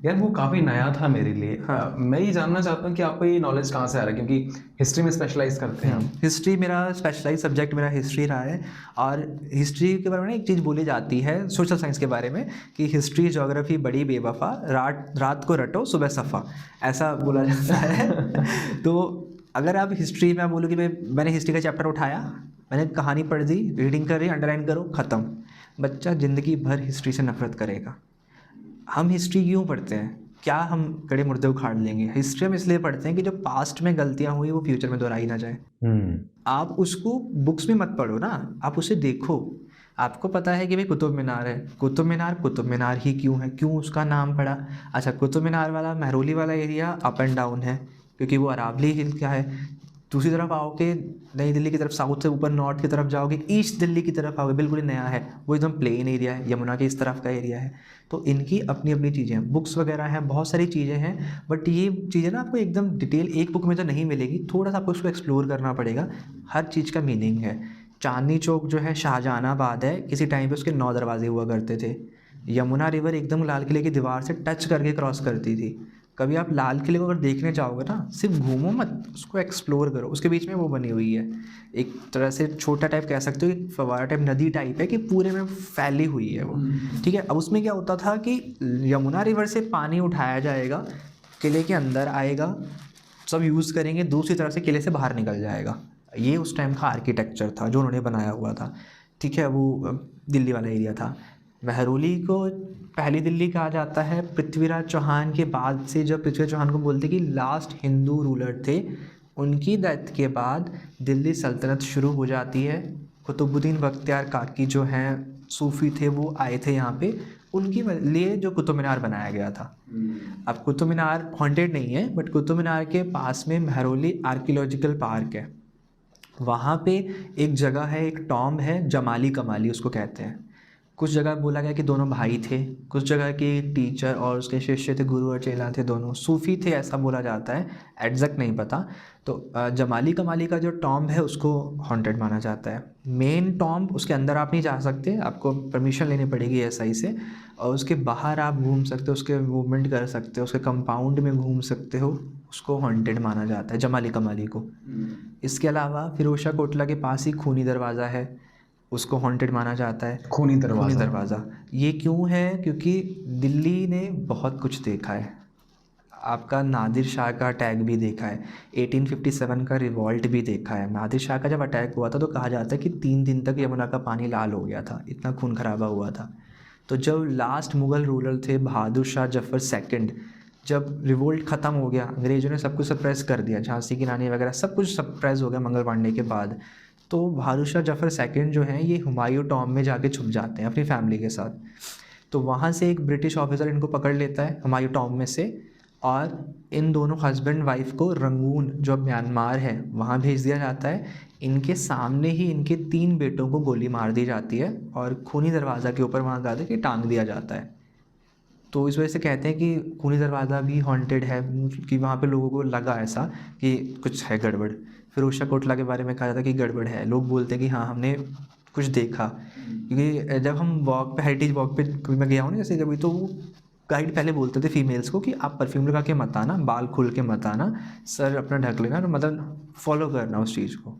यार वो काफ़ी नया था मेरे लिए। मैं ये जानना चाहता हूँ कि आपको ये नॉलेज कहाँ से आ रहा है, क्योंकि हिस्ट्री में स्पेशलाइज करते हैं हम। हिस्ट्री मेरा स्पेशलाइज सब्जेक्ट मेरा हिस्ट्री रहा है, और हिस्ट्री के बारे में एक चीज़ बोली जाती है सोशल साइंस के बारे में कि हिस्ट्री ज्योग्राफी बड़ी बेवफा, रात को रटो सुबह सफ़ा, ऐसा बोला जाता है। तो अगर आप हिस्ट्री में बोलो कि भाई मैंने हिस्ट्री का चैप्टर उठाया, मैंने कहानी पढ़ दी, रीडिंग कर रही, अंडरलाइन करो, ख़त्म, बच्चा ज़िंदगी भर हिस्ट्री से नफरत करेगा। हम हिस्ट्री क्यों पढ़ते हैं? क्या हम कड़े मुर्दे उखाड़ लेंगे? हिस्ट्री हम इसलिए पढ़ते हैं कि जो पास्ट में गलतियाँ हुई वो फ्यूचर में दोहराई ना जाए। आप उसको बुक्स में मत पढ़ो ना, आप उसे देखो। आपको पता है कि भाई कुतुब मीनार है, कुतुब मीनार ही क्यों है, क्यों उसका नाम पड़ा? अच्छा, कुतुब मीनार वाला महरौली वाला एरिया अप एंड डाउन है क्योंकि वो अरावली हिल क्या है। दूसरी तरफ आओगे नई दिल्ली की तरफ, साउथ से ऊपर नॉर्थ की तरफ जाओगे, ईस्ट दिल्ली की तरफ आओगे, बिल्कुल ही नया है, वो एकदम प्लेन एरिया है, यमुना के इस तरफ का एरिया है। तो इनकी अपनी अपनी चीज़ें हैं, बुक्स वगैरह हैं, बहुत सारी चीज़ें हैं, बट ये चीज़ें ना आपको एकदम डिटेल एक बुक में तो नहीं मिलेगी, थोड़ा सा आपको उसको एक्सप्लोर करना पड़ेगा। हर चीज़ का मीनिंग है। चांदनी चौक जो है शाहजहानाबाद है, किसी टाइम पे उसके 9 दरवाजे हुआ करते थे। यमुना रिवर एकदम लाल किले की दीवार से टच करके क्रॉस करती थी। कभी आप लाल किले को अगर देखने चाहोगे ना, सिर्फ घूमो मत, उसको एक्सप्लोर करो। उसके बीच में वो बनी हुई है, एक तरह से छोटा टाइप कह सकते हो, एक फवारा टाइप नदी टाइप है कि पूरे में फैली हुई है वो, ठीक है। अब उसमें क्या होता था कि यमुना रिवर से पानी उठाया जाएगा, किले के अंदर आएगा, सब यूज़ करेंगे, दूसरी तरफ से किले से बाहर निकल जाएगा। ये उस टाइम का आर्किटेक्चर था जो उन्होंने बनाया हुआ था, ठीक है। वो दिल्ली वाला एरिया था। महरौली को पहली दिल्ली कहा जाता है पृथ्वीराज चौहान के बाद से। जब पृथ्वीराज चौहान को बोलते कि लास्ट हिंदू रूलर थे, उनकी डेथ के बाद दिल्ली सल्तनत शुरू हो जाती है। कुतुबुद्दीन बख्तियार काकी जो हैं सूफ़ी थे, वो आए थे यहाँ पे, उनकी लिए जो कुतुब मीनार बनाया गया था। अब कुतुब मीनार हॉन्टेड नहीं है, बट कुतुब मीनार के पास में महरौली आर्कियोलॉजिकल पार्क है। वहाँ पे एक जगह है, एक टॉम्ब है, जमाली कमाली उसको कहते हैं। कुछ जगह बोला गया कि दोनों भाई थे, कुछ जगह के टीचर और उसके शिष्य थे, गुरु और चेला थे, दोनों सूफ़ी थे, ऐसा बोला जाता है, एग्जैक्ट नहीं पता। तो जमाली कमाली का जो टॉम्ब है उसको हॉन्टेड माना जाता है। मेन टॉम्ब, उसके अंदर आप नहीं जा सकते, आपको परमिशन लेनी पड़ेगी एसआई से, और उसके बाहर आप घूम सकते हो, उसके मूवमेंट कर सकते हो, उसके कंपाउंड में घूम सकते हो, उसको हॉन्टेड माना जाता है जमाली कमाली को। इसके अलावा फिरोज शाह कोटला के पास ही खूनी दरवाज़ा है, उसको हॉन्टेड माना जाता है। खूनी दरवाज़ा ये क्यों है? क्योंकि दिल्ली ने बहुत कुछ देखा है। आपका नादिर शाह का अटैक भी देखा है, 1857 का रिवॉल्ट भी देखा है। नादिर शाह का जब अटैक हुआ था तो कहा जाता है कि 3 दिन तक यमुना का पानी लाल हो गया था, इतना खून खराबा हुआ था। तो जब लास्ट मुग़ल रूलर थे बहादुर शाह जफ़र सेकंड, जब रिवोल्ट ख़त्म हो गया, अंग्रेज़ों ने सब कुछ सप्रेस कर दिया, झांसी की रानी वगैरह सब कुछ सप्रेस हो गया मंगल पांडे के बाद, तो बहादुर शाह जफ़र सेकंड जो हैं ये हुमायूं टॉम्ब में जाके छुप जाते हैं अपनी फैमिली के साथ। तो वहाँ से एक ब्रिटिश ऑफिसर इनको पकड़ लेता है हुमायूं टॉम्ब में से, और इन दोनों हस्बैंड वाइफ को रंगून जो म्यांमार है वहाँ भेज दिया जाता है। इनके सामने ही इनके 3 बेटों को गोली मार दी जाती है और खूनी दरवाज़ा के ऊपर वहाँ गा के टांग दिया जाता है। तो इस वजह से कहते हैं कि खूनी दरवाज़ा भी हॉन्टेड है, कि वहाँ पे लोगों को लगा ऐसा कि कुछ है गड़बड़। फिरोज शाह कोटला के बारे में कहा जाता है कि गड़बड़ है, लोग बोलते हैं कि हाँ हमने कुछ देखा। क्योंकि जब हम वॉक पे, हेरिटेज वॉक पे कभी मैं गया हूँ ना जैसे कभी, तो वो गाइड पहले बोलते थे फीमेल्स को कि आप परफ्यूम लगा के मत आना, बाल खुल के मत आना, सर अपना ढक लेना, मतलब फॉलो करना उस चीज़ को।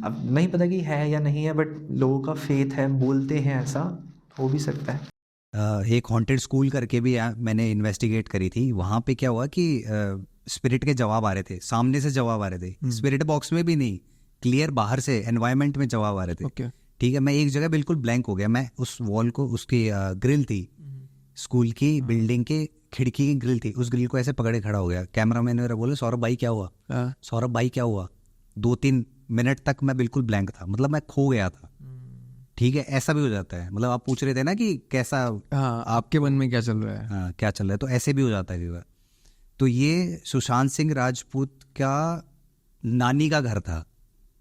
अब नहीं पता कि है या नहीं है, बट लोगों का फेथ है, बोलते हैं ऐसा, हो भी सकता है। एक हॉन्टेड स्कूल करके भी मैंने इन्वेस्टिगेट करी थी। वहाँ पे क्या हुआ कि स्पिरिट के जवाब आ रहे थे, सामने से जवाब आ रहे थे, स्पिरिट बॉक्स में भी नहीं, क्लियर बाहर से एनवायरनमेंट में जवाब आ रहे थे। ठीक है, मैं एक जगह बिल्कुल ब्लैंक हो गया, मैं उस वॉल को, उसकी ग्रिल थी स्कूल की बिल्डिंग के खिड़की की ग्रिल थी, उस ग्रिल को ऐसे पकड़े खड़ा हो गया। कैमरामैन मेरा बोले सौरभ भाई क्या हुआ, सौरभ भाई क्या हुआ। 2-3 मिनट तक मैं बिल्कुल ब्लैंक था, मतलब मैं खो गया था। ठीक है, ऐसा भी हो जाता है। मतलब आप पूछ रहे थे ना कि कैसा, हाँ, आपके मन में क्या चल रहा है। हाँ क्या चल रहा है, तो ऐसे भी हो जाता है कई बार। तो ये सुशांत सिंह राजपूत का नानी का घर था।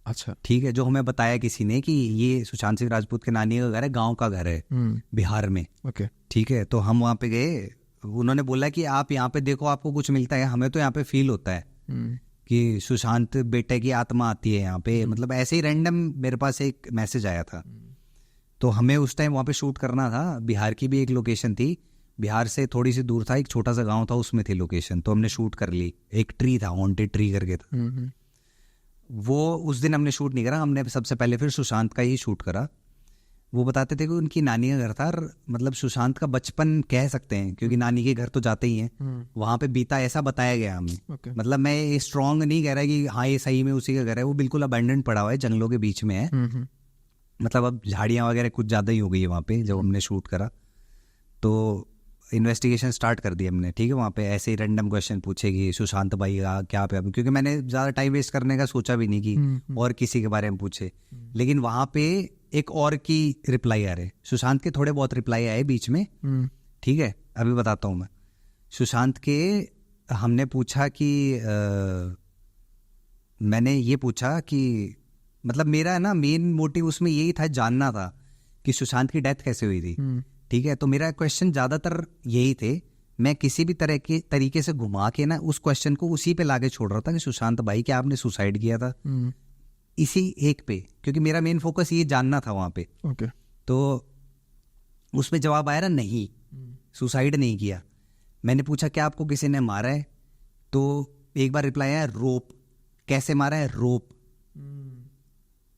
अच्छा। ठीक है, जो हमें बताया किसी ने कि ये सुशांत सिंह राजपूत के नानी का घर है, गांव का घर है बिहार में। ओके। ठीक है, तो हम वहाँ पे गए, उन्होंने बोला कि आप यहाँ पे देखो आपको कुछ मिलता है। हमें तो यहाँ पे फील होता है कि सुशांत बेटे की आत्मा आती है यहाँ पे। मतलब ऐसे ही रैंडम मेरे पास एक मैसेज आया था। तो हमें उस टाइम वहाँ पे शूट करना था। बिहार की भी एक लोकेशन थी, बिहार से थोड़ी सी दूर था, एक छोटा सा गांव था, उसमें थी लोकेशन। तो हमने शूट कर ली। एक ट्री था, हॉन्टेड ट्री करके था। वो उस दिन हमने शूट नहीं करा, हमने सबसे पहले फिर सुशांत का ही शूट करा। वो बताते थे कि उनकी नानी का घर था, और मतलब सुशांत का बचपन कह सकते हैं, क्योंकि नानी के घर तो जाते ही हैं, वहाँ पे बीता, ऐसा बताया गया हमें। मतलब मैं ये स्ट्रॉन्ग नहीं कह रहा कि हाँ ये सही में उसी का घर है। वो बिल्कुल अबैंडन पड़ा हुआ है, जंगलों के बीच में है। मतलब अब झाड़ियाँ वगैरह कुछ ज़्यादा ही हो गई है वहाँ पे जब हमने शूट करा। तो इन्वेस्टिगेशन स्टार्ट कर दी हमने। ठीक है, वहाँ पे ऐसे ही रैंडम क्वेश्चन पूछेगी सुशांत भाई का क्या पे, क्योंकि मैंने ज़्यादा टाइम वेस्ट करने का सोचा भी नहीं कि और किसी के बारे में पूछे। लेकिन वहाँ पे एक और की रिप्लाई आ रहे, सुशांत के थोड़े बहुत रिप्लाई आए बीच में। ठीक है, अभी बताता हूँ मैं। सुशांत के हमने पूछा कि मैंने ये पूछा कि मतलब मेरा ना मेन मोटिव उसमें यही था, जानना था कि सुशांत की डेथ कैसे हुई थी। ठीक है, तो मेरा क्वेश्चन ज़्यादातर यही थे। मैं किसी भी तरह के तरीके से घुमा के ना उस क्वेश्चन को उसी पे लाके छोड़ रहा था कि सुशांत भाई क्या आपने सुसाइड किया था, इसी एक पे, क्योंकि मेरा मेन फोकस ये जानना था वहाँ पे। ओके। तो उसमें जवाब आया ना, नहीं सुसाइड नहीं किया। मैंने पूछा क्या आपको किसी ने मारा है, तो एक बार रिप्लाई आया रोप। कैसे मारा है, रोप,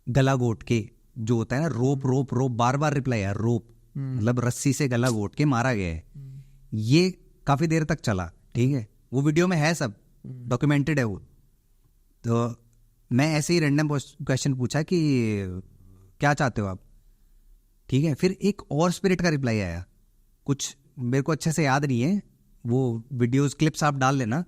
गला घोट के, जो होता है ना रोप रोप रोप, बार बार रिप्लाई आया रोप, मतलब रस्सी से गला घोट के मारा गया है। ये काफी देर तक चला। ठीक है, वो वीडियो में है, सब डॉक्यूमेंटेड है वो। तो मैं ऐसे ही रैंडम क्वेश्चन पूछा कि क्या चाहते हो आप। ठीक है, फिर एक और स्पिरिट का रिप्लाई आया, कुछ मेरे को अच्छे से याद नहीं है, वो वीडियोस क्लिप्स आप डाल लेना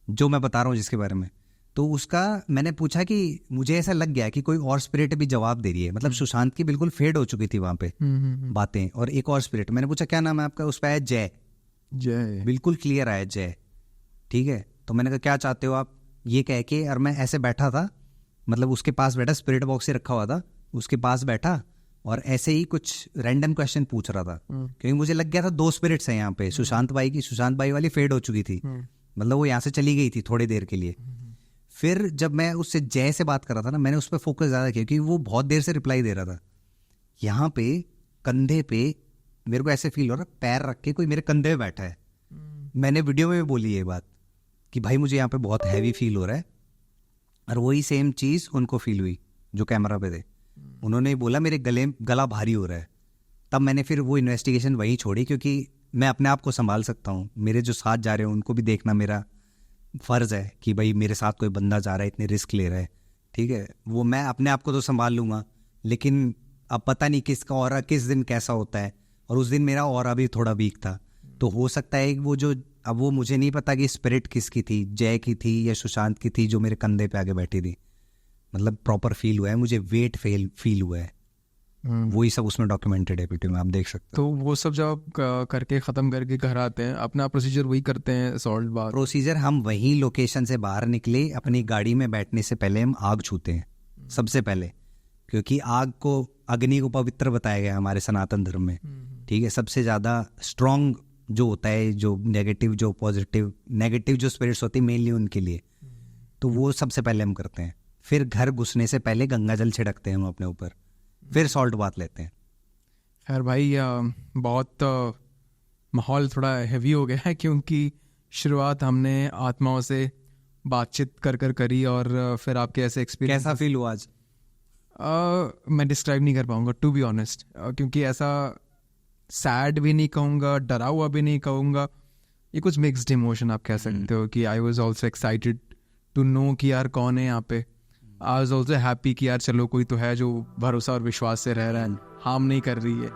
जो मैं बता रहा हूँ जिसके बारे में। तो उसका मैंने पूछा कि मुझे ऐसा लग गया कि कोई और स्पिरिट भी जवाब दे रही है। मतलब सुशांत की बिल्कुल फेड हो चुकी थी वहाँ पे बातें। और एक और स्पिरिट, मैंने पूछा क्या नाम है आपका, उस पर आया जय। जय, बिल्कुल क्लियर आया जय। ठीक है, तो मैंने कहा क्या चाहते हो आप, ये कह के, और मैं ऐसे बैठा था, मतलब उसके पास बैठा, स्पिरिट बॉक्स से रखा हुआ था, उसके पास बैठा और ऐसे ही कुछ रैंडम क्वेश्चन पूछ रहा था। क्योंकि मुझे लग गया था 2 स्पिरिट्स हैं यहाँ पे, सुशांत भाई की, सुशांत भाई वाली फेड हो चुकी थी, मतलब वो यहाँ से चली गई थी थोड़ी देर के लिए। फिर जब मैं उससे जय से बात कर रहा था ना, मैंने उस पर फोकस ज़्यादा किया, क्योंकि वो बहुत देर से रिप्लाई दे रहा था। यहाँ पे कंधे पे मेरे को ऐसे फील हो रहा, पैर रख के कोई मेरे कंधे पे बैठा है। मैंने वीडियो में भी बोली ये बात कि भाई मुझे यहाँ पे बहुत हैवी फील हो रहा है। और वही सेम चीज़ उनको फील हुई जो कैमरा पे थे। उन्होंने बोला मेरे गला भारी हो रहा है। तब मैंने फिर वो इन्वेस्टिगेशन वहीं छोड़ी, क्योंकि मैं अपने आप को संभाल सकता हूँ, मेरे जो साथ जा रहे हैं उनको भी देखना मेरा फ़र्ज़ है कि भाई मेरे साथ कोई बंदा जा रहा है, इतने रिस्क ले रहा है। ठीक है, वो मैं अपने आप को तो संभाल लूँगा, लेकिन अब पता नहीं किसका ऑरा किस दिन कैसा होता है। और उस दिन मेरा ऑरा भी थोड़ा वीक था, तो हो सकता है वो जो, अब वो मुझे नहीं पता कि स्पिरिट किसकी थी, जय की थी या सुशांत की थी जो मेरे कंधे पे आगे बैठी थी। मतलब प्रॉपर फील हुआ है मुझे, वेट फील हुआ है। वही सब उसमें डॉक्यूमेंटेड है वीडियो में, आप देख सकते तो वो सब जब आप करके ख़त्म करके घर आते हैं, अपना प्रोसीजर वही करते हैं असॉल्ट बाद। प्रोसीजर हम वहीं लोकेशन से बाहर निकले, अपनी गाड़ी में बैठने से पहले हम आग छूते हैं सबसे पहले, क्योंकि आग को, अग्नि को पवित्र बताया गया हमारे सनातन धर्म में। ठीक है, सबसे ज़्यादा स्ट्रॉन्ग जो होता है, जो नेगेटिव जो पॉजिटिव, नेगेटिव जो स्पिरिट्स होती है मेनली उनके लिए, तो वो सबसे पहले हम करते हैं। फिर घर घुसने से पहले गंगा जल छिड़कते हैं हम अपने ऊपर, फिर सॉल्ट बात लेते हैं। खैर भाई, बहुत माहौल थोड़ा हैवी हो गया है, क्योंकि शुरुआत हमने आत्माओं से बातचीत कर करी, और फिर आपके ऐसे एक्सपीरियंस। कैसा फील हुआ आज? मैं डिस्क्राइब नहीं कर पाऊंगा टू बी ऑनेस्ट, क्योंकि ऐसा सैड भी नहीं कहूँगा, डरा हुआ भी नहीं कहूँगा, ये कुछ मिक्स्ड इमोशन आप कह सकते हो। कि I was also excited to know कि यार कौन है यहाँ पे। आई वॉज ऑल्सो हैप्पी कि यार चलो कोई तो है जो भरोसा और विश्वास से रह रहा है, हार्म नहीं कर रही है।